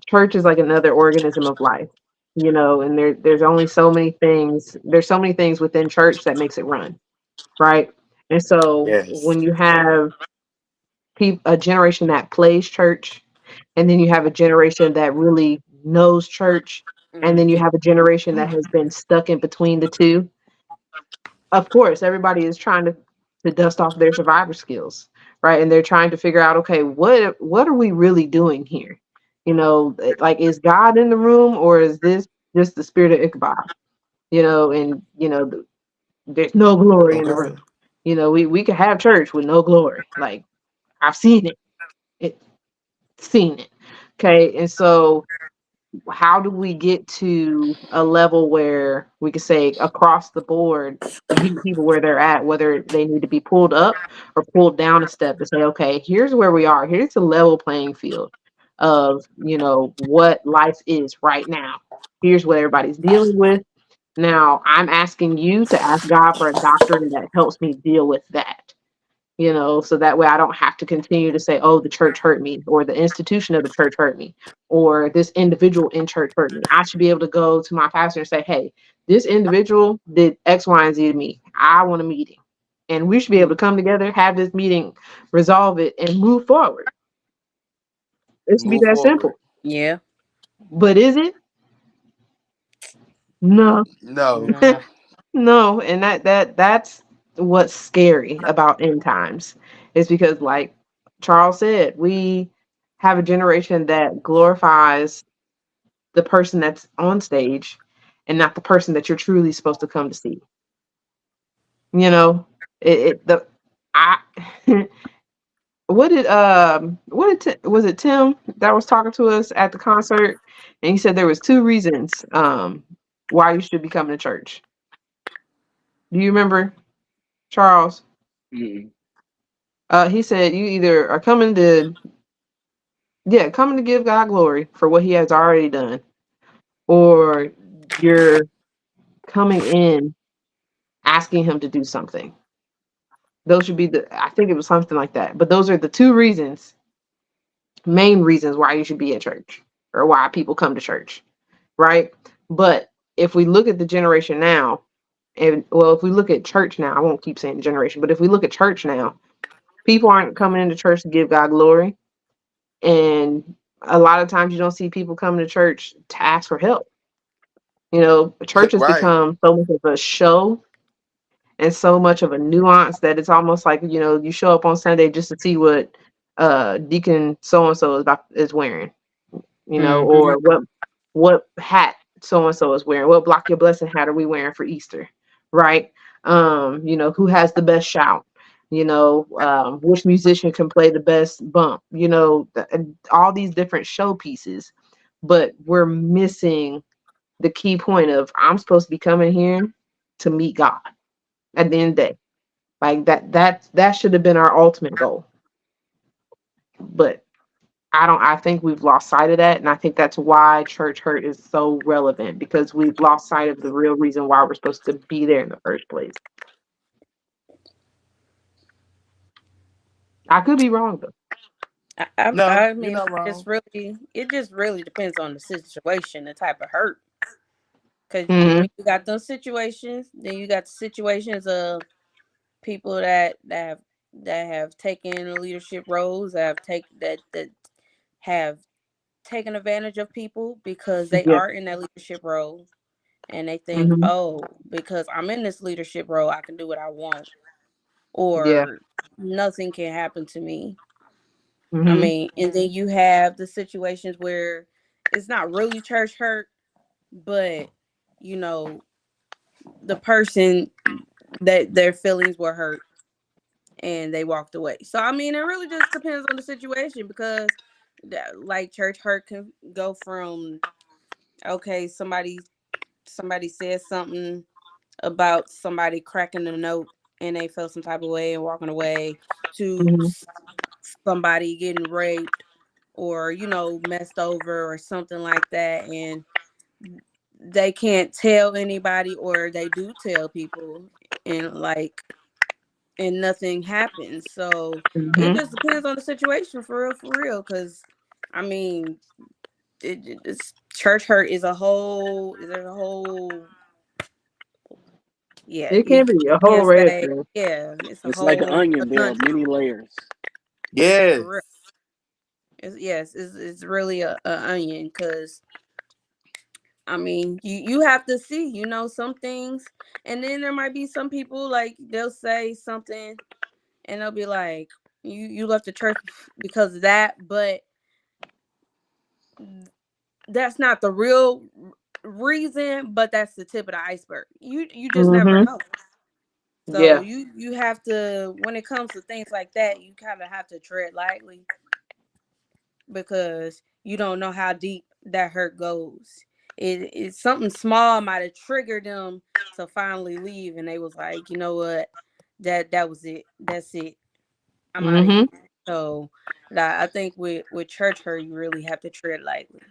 church is like another organism of life, and there's only so many things. There's so many things within church that makes it run, right? And so Yes. when you have a generation that plays church, and then you have a generation that really knows church, and then you Mm-hmm. have a generation that has been stuck in between the two. Of course, everybody is trying to dust off their survivor skills, right? And they're trying to figure out, okay, what are we really doing here? Like, is God in the room, or is this just the spirit of Ichabod? And there's no glory in the Okay. room. We could have church with no glory. Like, I've seen it, seen it. Okay, and so how do we get to a level where we could say across the board meet people where they're at, whether they need to be pulled up or pulled down a step to say, okay, here's where we are. Here's the level playing field of, what life is right now. Here's what everybody's dealing with. Now I'm asking you to ask God for a doctrine that helps me deal with that, so that way I don't have to continue to say, oh, the church hurt me, or the institution of the church hurt me, or this individual in church hurt me. I should be able to go to my pastor and say, hey, this individual did X, Y, and Z to me. I want a meeting. And we should be able to come together, have this meeting, resolve it, and move forward. It should be Move that forward. simple. Yeah. But is it? No. No. No. No, and that's what's scary about end times is because, like Charles said, we have a generation that glorifies the person that's on stage and not the person that you're truly supposed to come to see. You know, the I was it Tim that was talking to us at the concert, and he said there was two reasons why you should be coming to church. Do you remember, Charles? Mm-mm. He said you either are coming to give God glory for what He has already done, or you're coming in asking Him to do something. Those should be I think it was something like that. But those are the two main reasons why you should be at church or why people come to church, right? But if we look at the generation now, and well, if we look at church now, I won't keep saying generation, but if we look at church now, people aren't coming into church to give God glory. And a lot of times you don't see people coming to church to ask for help. Church has Right. become so much of a show and so much of a nuance that it's almost like, you show up on Sunday just to see what Deacon so and so is wearing, Mm-hmm. or what hat so and so is wearing, what block your blessing hat are we wearing for Easter, right? Who has the best shout, which musician can play the best bump, and all these different showpieces, but we're missing the key point of I'm supposed to be coming here to meet God at the end of the day. Like that should have been our ultimate goal. But I think we've lost sight of that. And I think that's why church hurt is so relevant because we've lost sight of the real reason why we're supposed to be there in the first place. I could be wrong though. No, I you're mean, not wrong. it just really depends on the situation, the type of hurt. Because Hmm. when you got those situations, then you got the situations of people that have taken leadership roles, that have taken advantage of people because they Yeah. are in that leadership role, and they think, Hmm. oh, because I'm in this leadership role, I can do what I want, Yeah. or nothing can happen to me. I Hmm. mean, and then you have the situations where it's not really church hurt, but you know, the person that their feelings were hurt and they walked away. So I mean, it really just depends on the situation because like church hurt can go from, okay, somebody says something about somebody cracking a note and they felt some type of way and walking away, to Hmm. somebody getting raped or messed over or something like that, and they can't tell anybody, or they do tell people, and and nothing happens. So it Hmm. just depends on the situation, for real. Because I mean, it's church hurt is a whole. There's a whole. Yeah, It can be a you whole can't array of say. things. Yeah, it's a It's like an whole onion. There are conundrum. many layers. For real. Yes. Yes, it's really a onion. Because I mean, you have to see, some things, and then there might be some people, like, they'll say something, and they'll be like, you left the church because of that, but that's not the real reason, but that's the tip of the iceberg. You just never Hmm. know. So Yeah. you have to, when it comes to things like that, you kind of have to tread lightly, because you don't know how deep that hurt goes. It's something small might have triggered them to finally leave, and they was like, you know what, that was it. That's it. I'm out of Hmm. here. So I think with church hurt, you really have to tread lightly.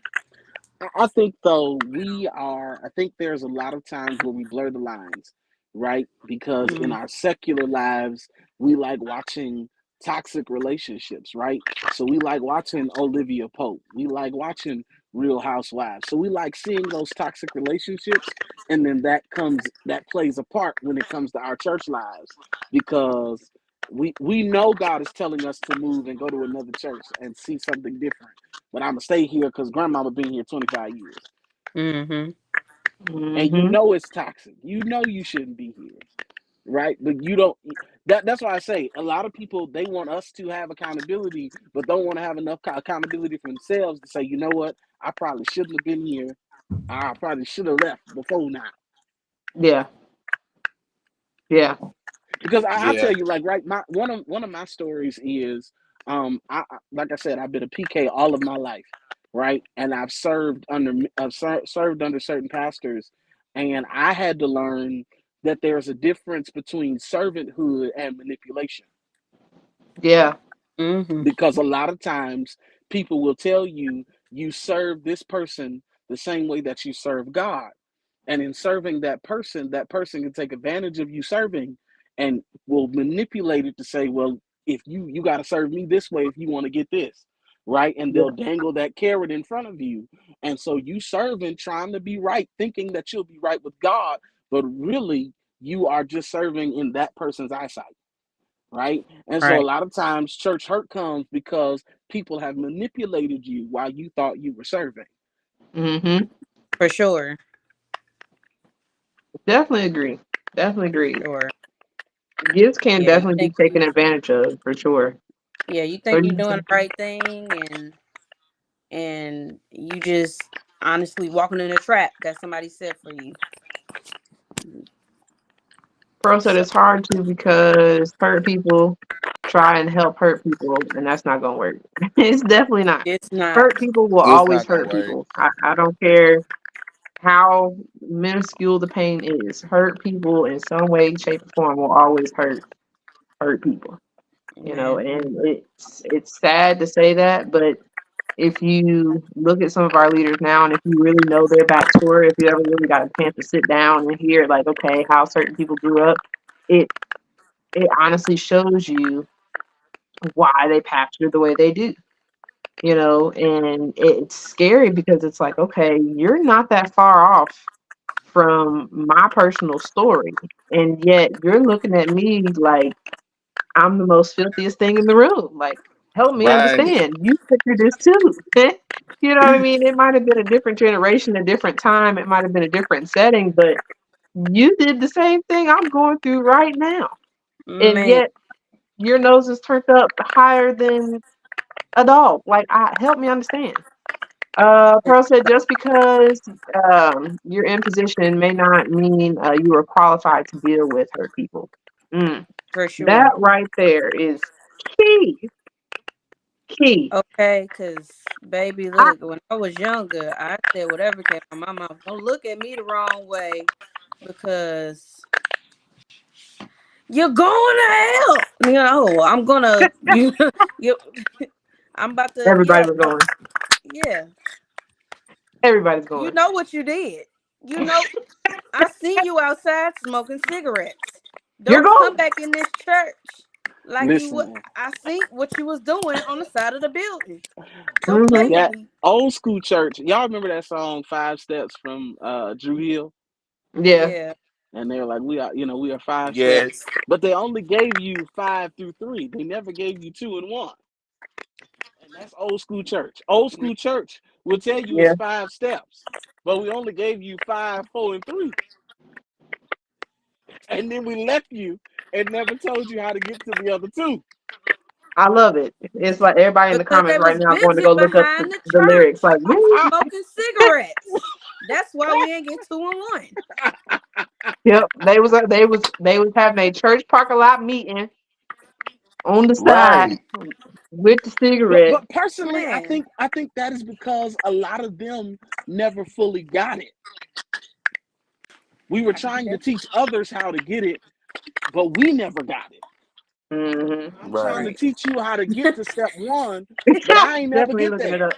I think though we are. I think there's a lot of times where we blur the lines, right? Because in Mm, our secular lives, we like watching toxic relationships, right? So we like watching Olivia Pope. We like watching Real Housewives. So we like seeing those toxic relationships, and then that plays a part when it comes to our church lives, because we know God is telling us to move and go to another church and see something different, but I'm gonna stay here because grandmama been here 25 years, mm-hmm. and Hmm. it's toxic. You shouldn't be here, right? But you don't. That's why I say a lot of people, they want us to have accountability, but don't want to have enough accountability for themselves to say, you know what, I probably shouldn't have been here. I probably should have left before now. Yeah. Yeah. Because I Yeah. tell you, like, right, my one of my stories is, like I said, I've been a PK all of my life, right, and I've served under certain pastors, and I had to learn that there's a difference between servanthood and manipulation, Yeah. Mm-hmm. because a lot of times people will tell you, you serve this person the same way that you serve God, and in serving that person can take advantage of you serving, and will manipulate it to say, well, if you got to serve me this way if you want to get this, right? And they'll Yeah. dangle that carrot in front of you, and so you serving, trying to be right, thinking that you'll be right with God, but really you are just serving in that person's eyesight, right? And so a Right. lot of times church hurt comes because people have manipulated you while you thought you were serving. Hmm. For sure. Definitely agree. Definitely For agree. sure. Gifts can Yeah, you definitely be think taken you advantage of for sure. yeah, you So think you're you doing say, the right thing, and you just honestly walking in a trap that somebody set for you. Pro said So it's hard to because hurt people try and help hurt people, and that's not gonna work. It's definitely not. it's not. Hurt people will It's always not gonna hurt work. people. I don't care how minuscule the pain is. Hurt people in some way, shape, or form will always hurt people. You know, Man. and it's sad to say that, but if you look at some of our leaders now, and if you really know their backstory, if you ever really got a chance to sit down and hear like, okay, how certain people grew up, it it honestly shows you why they pastor the way they do. You know, and it's scary because it's like, okay, you're not that far off from my personal story, and yet you're looking at me like I'm the most filthiest thing in the room. Like, help me Right. understand. You figured this too. You know what I mean? It might have been a different generation, a different time. It might have been a different setting, but you did the same thing I'm going through right now. And Man. yet your nose is turned up higher than a dog. Like, help me understand. Pearl said just because you're in position may not mean you are qualified to deal with hurt people. Mm. For That sure. right there is key. Key. Okay, cause baby, I, look, when I was younger, I said whatever came from my mouth. Don't look at me the wrong way, because you're going to hell. I'm gonna you. I'm about to, everybody was going. yeah. Everybody's You going. know what you did. You know, I seen you outside smoking cigarettes. You're Don't come going. back in this church like you would. Listen, I see what you was doing on the side of the building. Don't play Hmm. with that me. old school church. Y'all remember that song Five Steps from Drew Hill? Yeah. Yeah. And they were like, we are five steps. Yes. But they only gave you 5 through 3. They never gave you 2 and 1. And that's old school church. Old school church will tell you it's Yeah. 5 steps. But we only gave you 5, 4, and 3. And then we left you and never told you how to get to the other two. I love it. It's like everybody in the Because they comments right was now going to busy go look up behind the the lyrics. church Like, really? smoking cigarettes. That's why we ain't get 2 and 1. Yep. They was having a church parking lot meeting on the side Right. with the But cigarette. but personally, I Man. think I think that is because a lot of them never fully got it. We were trying to teach others how to get it, but we never got it. Hmm. I'm trying to Right. teach you how to get to step one, but I ain't never Definitely get looking it there. up.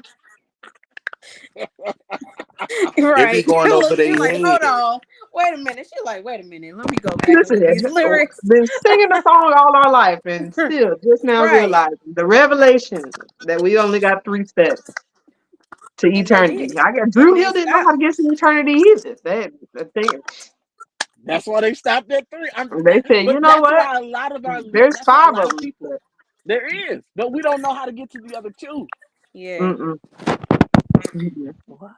They be Right. going over Look, their you're like, hold head. on. Wait a minute. She's like, wait a minute. Let me go back and Listen look at here. these lyrics. Been singing the song all our life and still just now Right. realizing the revelation that we only got 3 steps to And that's eternity. it. I guess And Drew they Hill didn't know how stopped. to get to eternity either. I think That's why they stopped at 3. they said, But you know that's what? why a lot of There's that's why a 5 lot of of them. people there is, but we don't know how to get to the other two. Yeah. Mm-mm. Mhm. What?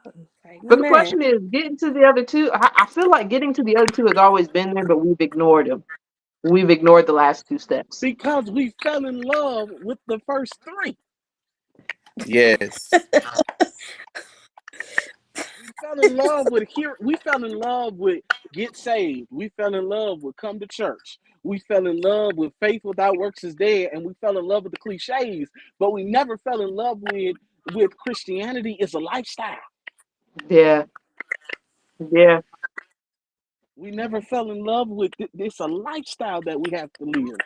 Like, But the man. question is, getting to the other two. I feel like getting to the other two has always been there, but we've ignored them. We've ignored the last 2 steps. Because we fell in love with the first 3. Yes. We fell in love with here. We fell in love with get saved. We fell in love with come to church. We fell in love with faith without works is dead, and we fell in love with the cliches. But we never fell in love with Christianity is a lifestyle. Yeah, yeah. We never fell in love with this a lifestyle that we have to live.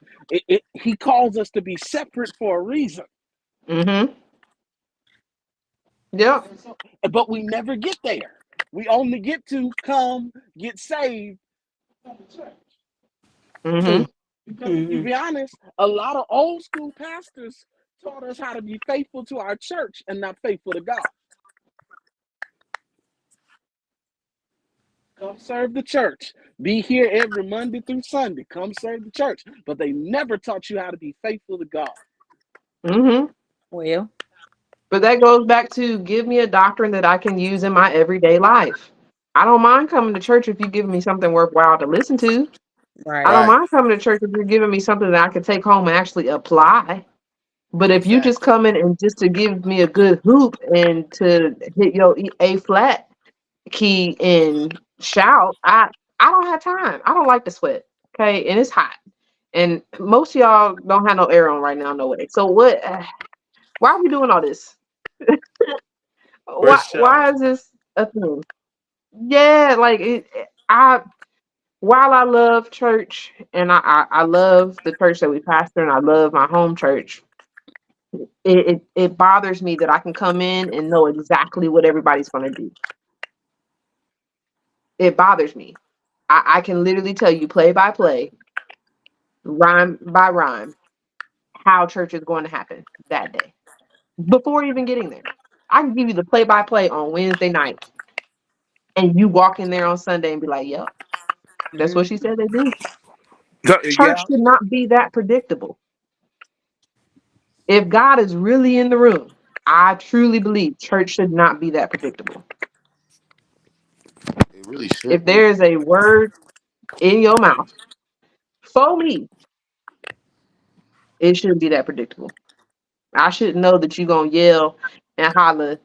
He calls us to be separate for a reason. Mm-hmm. Yep. But we never get there. We only get to come, get saved, come to church. Mm-hmm. Hmm. Because if you Hmm. be honest, a lot of old school pastors taught us how to be faithful to our church and not faithful to God. Come serve the church. Be here every Monday through Sunday. Come serve the church. But they never taught you how to be faithful to God. Mm-hmm. Well, But that goes back to give me a doctrine that I can use in my everyday life. I don't mind coming to church if you give me something worthwhile to listen to. I right. don't Right. mind coming to church if you're giving me something that I can take home and actually apply. But if you just Exactly. come in and just to give me a good hoop and to hit your A flat key and shout, I don't have time. I don't like to sweat. Okay, and it's hot, and most of y'all don't have no air on right now, no way. So what? Why are we doing all this? For Why sure. is this a thing? Yeah, like I while I love church and I love the church that we pastor and I love my home church, it bothers me that I can come in and know exactly what everybody's going to do. It bothers me. I can literally tell you play by play, rhyme by rhyme, how church is going to happen that day before even getting there. I can give you the play by play on Wednesday night, and you walk in there on Sunday and be like, "Yep, that's what she Hmm. said they do." Church Yeah. should not be that predictable. If God is really in the room, I truly believe church should not be that predictable. It really should If be. there is a word in your mouth for me, it shouldn't be that predictable. I should know that you're gonna yell and holler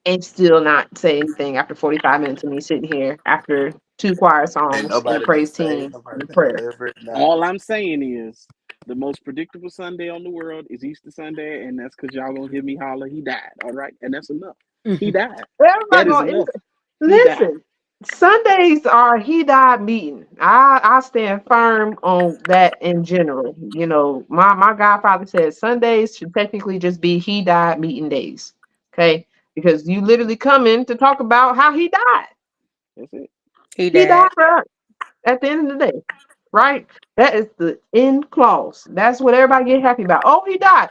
and still not say anything after 45 minutes of me sitting here after 2 choir Ain't songs and a nobody been praise saved. team Nobody and been prayer. delivered. All Nothing. I'm saying is the most predictable Sunday on the world is Easter Sunday, and that's because y'all gonna hear me holler, he died. All right. And that's enough. He Hmm. died. Everybody That is going enough. He died. listen. Sundays are he died meeting. I stand firm on that in general. You know, my godfather said Sundays should technically just be he died meeting days. Okay, because you literally come in to talk about how he died. That's it. He He died. died for us at the end of the day, right? That is the end clause. That's what everybody get happy about. Oh, he died.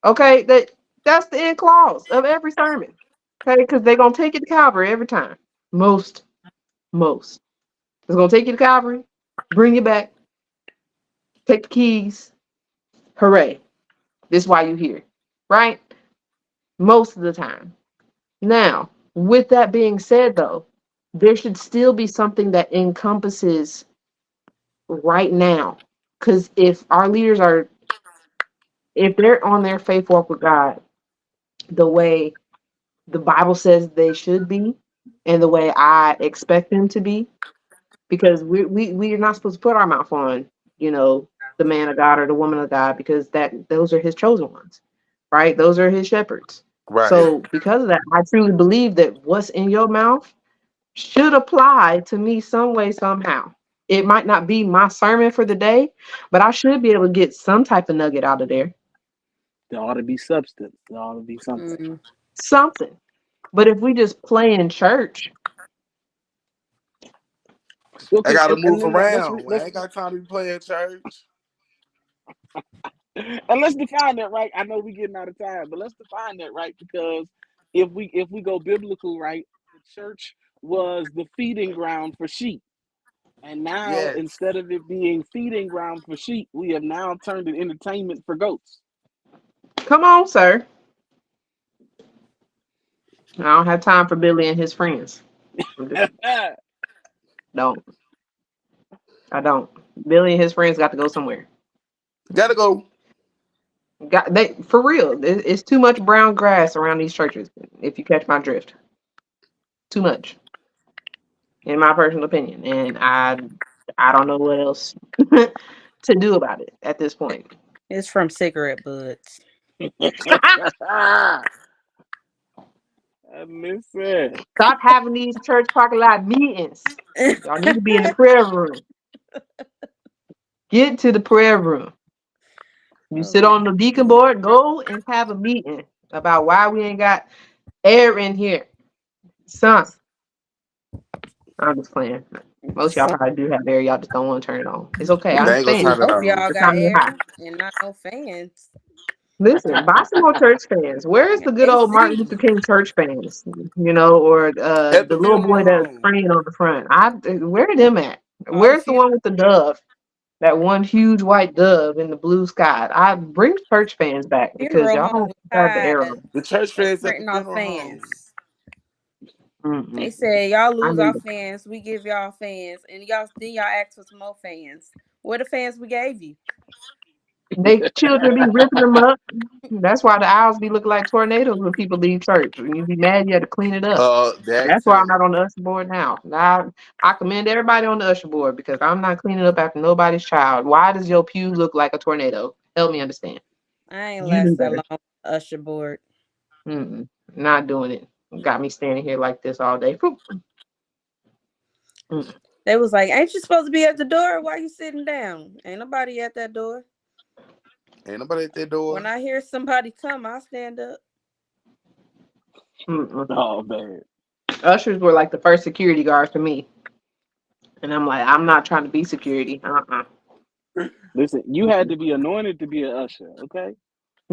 Okay, that's the end clause of every sermon. Okay, because they're gonna take you to Calvary every time. Most. It's gonna take you to Calvary, bring you back, take the keys. Hooray! This is why you here, right? Most of the time. Now, with that being said, though, there should still be something that encompasses right now. Because if our leaders are, if they're on their faith walk with God the way the Bible says they should be, and the way I expect them to be, because we are not supposed to put our mouth on, you know, the man of God or the woman of God, because those are His chosen ones, right? Those are His shepherds. Right. So because of that, I truly believe that what's in your mouth should apply to me some way, somehow. It might not be my sermon for the day, but I should be able to get some type of nugget out of there. There ought to be substance. There ought to be something. Mm. Something. But if we just play in church, I Okay, gotta and move then around. I ain't got time to be playing church. and let's define that, right. I know we're getting out of time, but let's define that, right, because if we go biblical, right, the church was the feeding ground for sheep. And now, Yes. instead of it being feeding ground for sheep, we have now turned it entertainment for goats. come on, sir. I don't have time for Billy and his friends. I just don't. I don't. Billy and his friends got to go somewhere. Gotta go. Got they for real. It's too much brown grass around these churches. If you catch my drift, too much, in my personal opinion, and I don't know what else to do about it at this point. It's from cigarette butts. Listen. Stop having these church parking lot meetings. Y'all need to be in the prayer room. Get to the prayer room. You sit Oh, on the deacon board. Go and have a meeting about why we ain't got air in here, son. I'm just playing. Most of y'all some, probably do have air. Y'all just don't want to turn it on. It's okay. I They ain't gonna understand. turn it most of on. y'all The got time is high. air and not no fans. Listen, buy some more church fans. Where's Yeah, the good old Martin AC. Luther King church fans? You know, or At the the little funeral boy that's home. praying on the front. Where are them at? All the Where's the funerals. one with the dove? That one huge white dove in the blue sky. I bring church fans back because Funeral y'all home don't was have the air tired on. The church of fans at the printing off funeral home. fans. They Mm-mm. said y'all I lose our need it. fans, we give y'all fans, and y'all ask for some more fans. Where the fans we gave you? They children be ripping them up. That's why the aisles be looking like tornadoes when people leave church. When you be mad, you have to clean it up. That That's why I'm too. not on the usher board now. I commend everybody on the usher board because I'm not cleaning up after nobody's child. Why does your pew look like a tornado? Help me understand. I ain't You knew last that better. long on the usher board. Mm-mm. Not doing it. Got me standing here like this all day. Mm-mm. They was like, "Ain't you supposed to be at the door? Why you sitting down? Ain't nobody at that door." Ain't nobody at their When door. I hear somebody come, I stand up. Mm-mm. Oh man. Ushers were like the first security guards for me, and I'm like, I'm not trying to be security. Listen, you had to be anointed to be an usher, okay?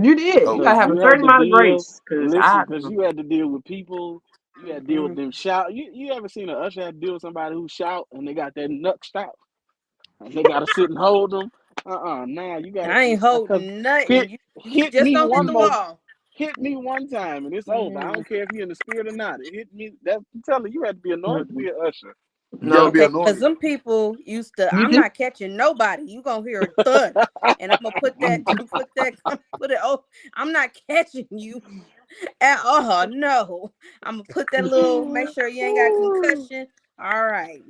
You did. You Oh, gotta Because have a you had certain to amount of deal. grace, cause Listen, because you had to deal with people. You had to deal with them shout. You ever seen an usher have to deal with somebody who shout and they got that nut shout and they gotta sit and hold them? Nah, you gotta I ain't because holding hit nothing. You hit just me don't hit one the more. mm-mm. wall. Hit me one time and it's over. I Mm-hmm. don't care if you're in the spirit or not. It hit me. That's I'm telling you, you had to be anointed to be Mm-mm. an usher. you gotta No, be Okay, because anointed. some people used to. you I'm do. not catching nobody. You gonna hear a thud, and I'm gonna put that, Mm-mm. put that, put it. Oh, I'm not catching you at all. No, I'm gonna put that little. Make sure you ain't got concussion. All right,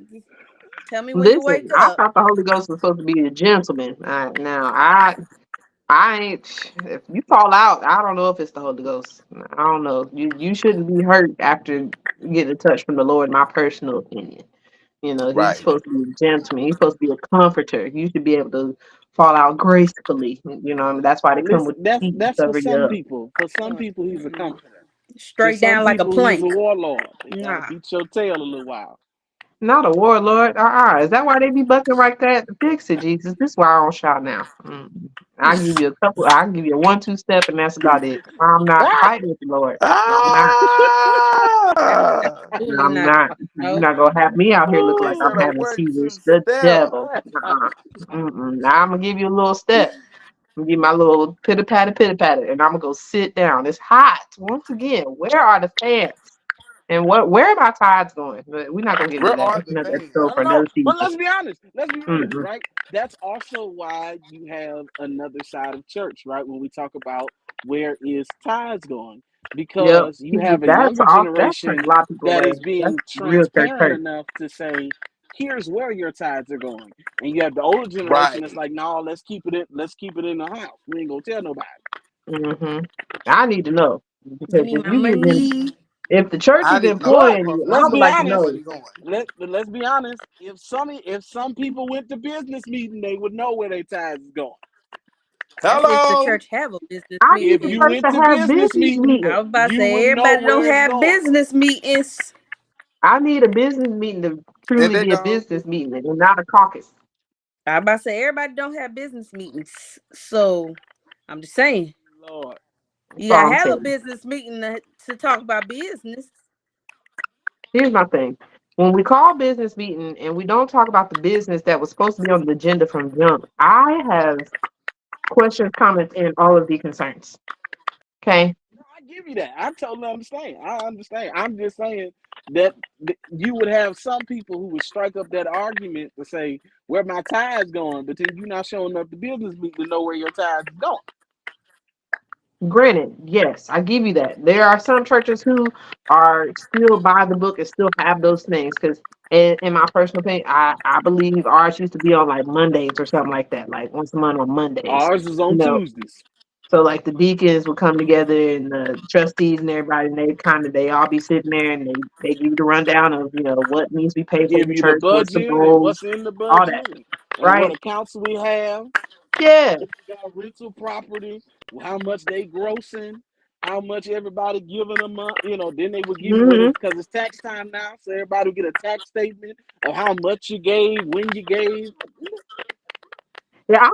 tell me when you Listen, wake I up. thought the Holy Ghost was supposed to be a gentleman. Now I ain't. If you fall out, I don't know if it's the Holy Ghost. I don't know. You shouldn't be hurt after getting a touch from the Lord. My personal opinion. You know, he's Right. supposed to be a gentleman. He's supposed to be a comforter. You should be able to fall out gracefully. You know, what I mean, that's why they come Listen, with the that's sheet to that's for cover you some up. people. For some Mm, people, he's a mm. comforter. To straight some down like a people, he's a plank. warlord. He gotta Nah. beat your tail a little while. Not a warlord. Is that why they be bucking like that? Fix it, Jesus. This is why I don't shout now. I give you a couple. I give you a 1-2 step, and that's about it. I'm not Ah! fighting with the Lord. I'm not. Ah! Absolutely I'm not. not. You're No. not gonna have me out here look He like Oh, said I'm a having one-two seizures. The step. devil. Now I'm gonna give you a little step. I'm gonna give my little pitter patter, and I'm gonna go sit down. It's hot. Once again, where are the fans? And where are my tides going? But we're not gonna get into Where that. are That's the another fans? episode for no, another but season. let's be honest. Let's be real, Mm-mm. right? That's also why you have another side of church, right? When we talk about where is tithes going, Yep. because you See, have a that's younger off. That's turned generation a lot of people that away. is That's being real church transparent hurt. enough to say, "Here's where your tithes are going," and you have the older generation that's Right. like, "No, let's keep it in the house. We ain't gonna tell nobody." Hmm. I need to know Give because me my money. if the church I is need to know where my But employing you, public I let's would be schools like to get honest. know. money going. Let's be honest. If some people went to business meeting, they would know where their tithes is going. That's if the Hello. church have a business I need If the meeting. you church went to to have business business meeting, I meetings. was about to you say would know everybody don't where it's have going. business meetings. I need a business meeting to And truly they be a go, business meeting and not a caucus. I was about to say everybody don't have business meetings. So I'm just saying. Lord. That's You all gotta I'm have a saying. business meeting to talk about business. Here's my thing. When we call business meeting and we don't talk about the business that was supposed to be on the agenda from jump, I have questions, comments, and all of the concerns. Okay. No, I give you that. I totally understand. I understand. I'm just saying that you would have some people who would strike up that argument to say, where my tithes going? But then you're not showing up the business meeting to know where your tithes is going. Granted, yes, I give you that. There are some churches who are still by the book and still have those things. Because in my personal opinion, I believe ours used to be on like Mondays or something like that, like once a month on Mondays. Ours is You on know, Tuesdays. so like the deacons would come together and the trustees and everybody, and they all be sitting there and they give you the rundown of what needs to be paid for Give the you the church, what's the budget and goals, what's in the all that, budget and what right? accounts we have. Yeah. If we got rental property, how much they grossing, how much everybody giving a month. Then they would give you Hmm. because it's tax time now, so everybody will get a tax statement of how much you gave, when you gave. Yeah,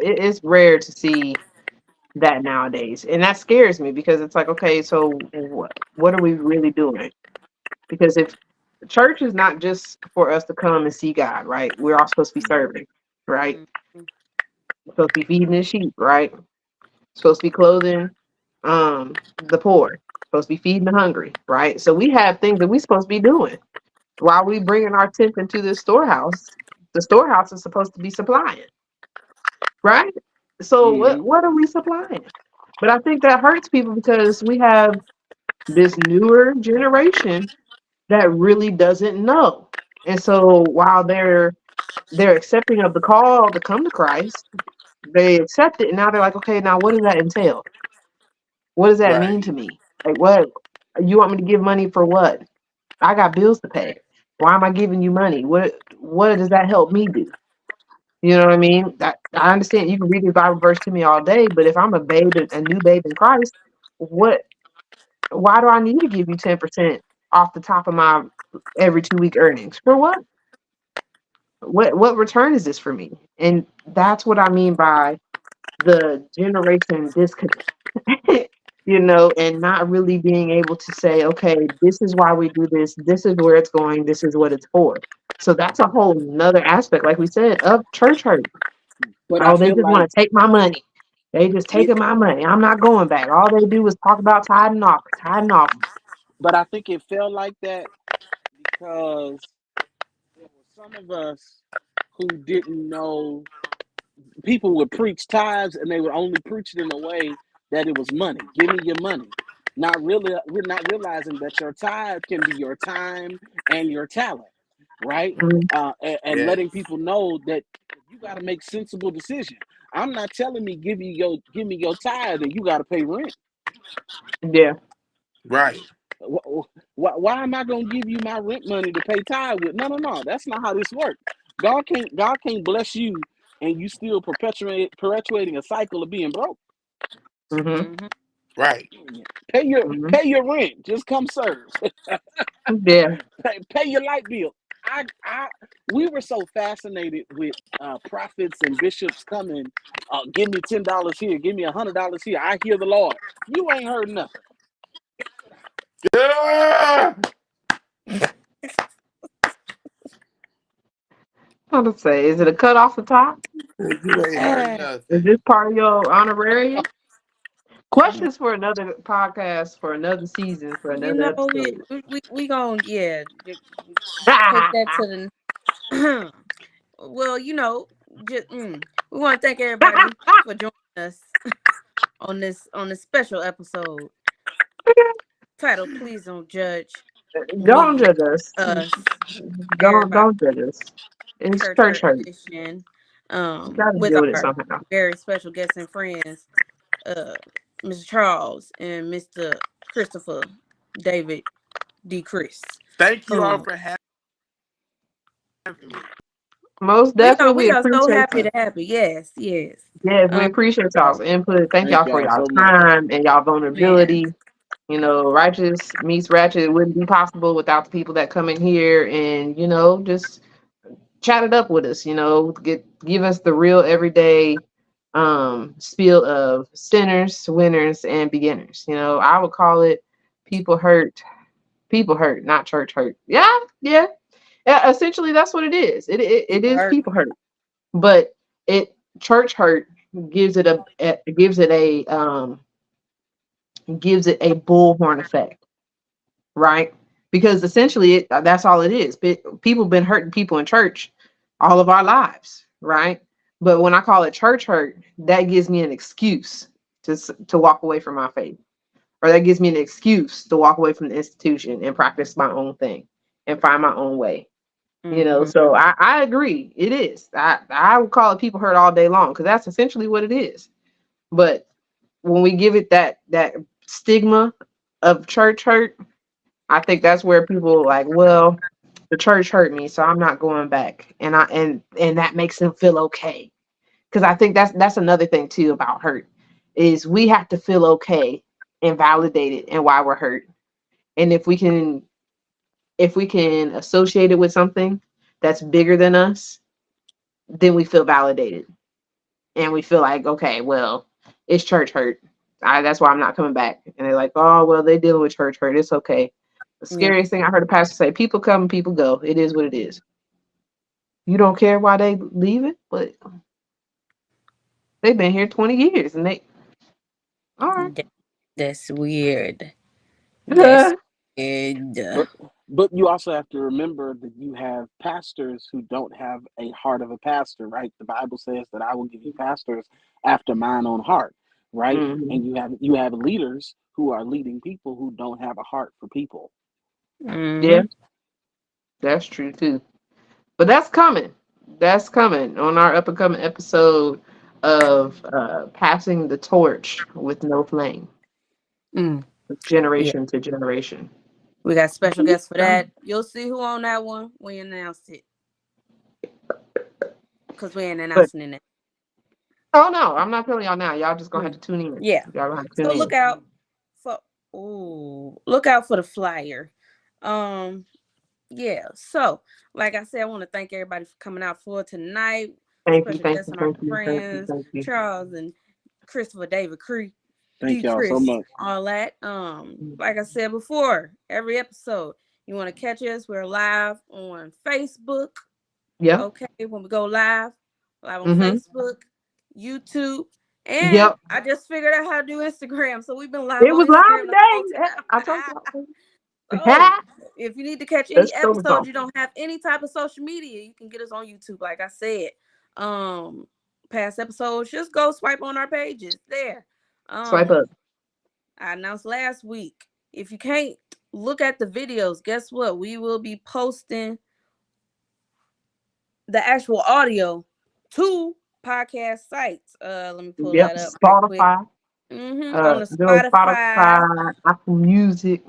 it's rare to see that nowadays, and that scares me because it's like, okay, so what are we really doing? Because if church is not just for us to come and see God, right? We're all supposed to be serving, right? Mhm. We're supposed to be feeding the sheep, right? Supposed to be clothing the poor, supposed to be feeding the hungry, right? So we have things that we're supposed to be doing while we bringing our tenth into this storehouse. The storehouse is supposed to be supplying, right? So Mm-hmm. what are we supplying? But I think that hurts people because we have this newer generation that really doesn't know. And so while they're accepting of the call to come to Christ, they accept it and now they're like, okay, now what does that entail? What does that mean right. to me? Like what you want me to give money for what? I got bills to pay. Why am I giving you money? What does that help me do? You know what I mean? I understand you can read the Bible verse to me all day, but if I'm a new babe in Christ, what why do I need to give you 10% off the top of my every 2 week earnings? For what? What return is this for me? And that's what I mean by the generation disconnect. And not really being able to say, okay, this is why we do this, this is where it's going, this is what it's for. So that's a whole nother aspect, like we said, of church hurt. But I Oh, they feel just want like to take my money. They just it. taking my money. I'm not going back. All they do is talk about tithing off, tithing off. But I think it felt like that because there were some of us who didn't know. People would preach tithes, and they would only preach it in a way that it was money. Give me your money. Not realizing that your tithe can be your time and your talent, right? Mhm. And letting Yes. people know that you got to make sensible decisions. I'm not telling me give me your tithe and you got to pay rent. Yeah. Right. Why am I gonna give you my rent money to pay tithe with? No, no, no. That's not how this works. God can't bless you and you still perpetuating a cycle of being broke. Hmm. Mhm. Right. Pay your Mhm. pay your rent. Just come serve. Yeah. Pay your light bill. I we were so fascinated with prophets and bishops coming. Give me $10 here. Give me $100 here. I hear the Lord. You ain't heard nothing. Yeah. How to say? Is it a cut off the top? You ain't heard Is nothing. this part of your honorarium? Questions for another podcast, for another season, for You another know, episode. we gonna take that to the. Well, just we want to thank everybody for joining us on this special episode titled "Please Don't Judge Don't Me, judge us. Us, Everybody." Don't judge us. It's Church church Hurt hurt. Edition, You gotta with deal with it our somehow. very special guests and friends, uh, Mr. Charles and Mr. Christopher David D. Chris. Thank you all Um, for having me. Most we are definitely, we so appreciate happy you. to have you. Yes, yes. Yes, we Um, appreciate so y'all's input. Thank Thank y'all for y'all y'all so much. time and y'all man, vulnerability. You know, Righteous meets Ratchet. It wouldn't be possible without the people that come in here and, just chat it up with us, give us the real everyday spiel of sinners, winners, and beginners. I would call it people hurt, not church hurt. Yeah, yeah. Yeah, essentially that's what it is. It people is hurt. people hurt. But it church hurt gives it gives it a bullhorn effect, right? Because essentially that's all it is. People been hurting people in church all of our lives, right? But when I call it church hurt, that gives me an excuse to walk away from my faith, or that gives me an excuse to walk away from the institution and practice my own thing and find my own way. Hmm. So I agree. It is. I would call it people hurt all day long because that's essentially what it is. But when we give it that stigma of church hurt, I think that's where people are like, well, the church hurt me, so I'm not going back, and that makes them feel okay. Because I think that's another thing too about hurt is we have to feel okay and validated and why we're hurt. And if we can associate it with something that's bigger than us, then we feel validated and we feel like, okay, well, it's church hurt. That's why I'm not coming back. And they're like, oh, well, they're dealing with church hurt. It's okay. The Yeah. scariest thing I heard a pastor say, people come, people go. It is what it is. You don't care why they leave it, but they've been here 20 years and they, all right. That- That's weird. That's weird. But but you also have to remember that you have pastors who don't have a heart of a pastor, right? The Bible says that I will give you pastors after mine own heart, right? Hmm. And you have leaders who are leading people who don't have a heart for people. Yeah, Hmm. that's true too. But that's coming. That's coming on our up and coming episode of passing the torch with no flame, Mm. Yeah. generation to generation. We got special guests for that. You'll see who on that one when you announce it. Because we ain't But announcing it. oh no, I'm not telling y'all now. Y'all just gonna have Mm. to tune in. Yeah. Y'all gonna have to tune So look in. out for look out for the flyer. Um yeah. So like I said, I want to thank everybody for coming out for tonight. Thank you, Special thank guests you, and our thank you, thank you, friends, thank you. Charles and Christopher David Cree. Thank D y'all so Chris, much. all that. Like I said before, every episode, you want to catch us, we're live on Facebook. Yep. Okay, when we go live on Mm-hmm. Facebook, YouTube, and Yep. I just figured out how to do Instagram. So we've been live It on was live Instagram the whole today. Yeah, I told time. y'all. So if you need to catch any Let's show us episodes, off. you don't have any type of social media, you can get us on YouTube. Like I said, um, past episodes, just go swipe on our pages there. Swipe Um, up. I announced last week. If you can't look at the videos, guess what? We will be posting the actual audio to podcast sites. Let me pull Yep. that up right quick. Spotify. On the Go Spotify. Spotify, Apple Music.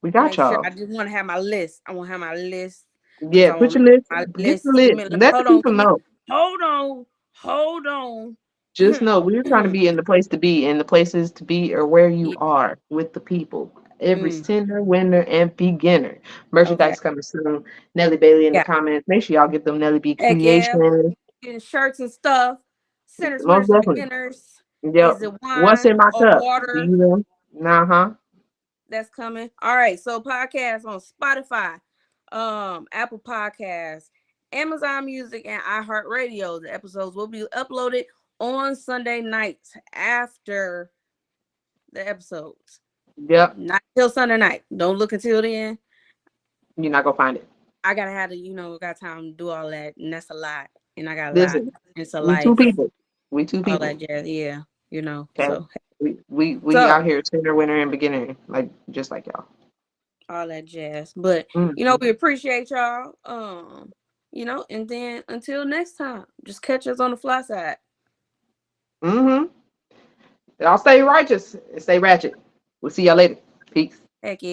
We got Make sure y'all. I just want to have my list. I want to have my list because Yeah, I want put to your make list. my Get the list. list. Let the Hold on, people know. hold on. Just know we're trying to be in the place to be, and the places to be are where you Yeah. are with the people. Every Mm, sender, winner, and beginner. okay. Merchandise coming soon. Nelly Bailey in the Yeah. comments. Make sure y'all get them Nelly B Heck yeah. creations. Getting shirts and stuff. Centers, Most winners, and definitely. beginners. Yep. Is it What's wine in my or cup? Do water? you know? Uh-huh. That's coming. All right. So podcast on Spotify, Apple Podcasts, Amazon Music, and iHeartRadio. The episodes will be uploaded on Sunday nights after the episodes. Yep. Not till Sunday night. Don't look until then. You're not gonna find it. I gotta have to, got time to do all that, and that's a lot. And I got a lot. Listen, It's a we two life, people. We two all people. that jazz. Yeah, Okay. So We so out here senior, winner, and beginner, like just like y'all. all that jazz. But Mm-hmm. we appreciate y'all. And then until next time, just catch us on the fly side. Mm-hmm. Y'all stay righteous and stay ratchet. We'll see y'all later. Peace. Heck yeah.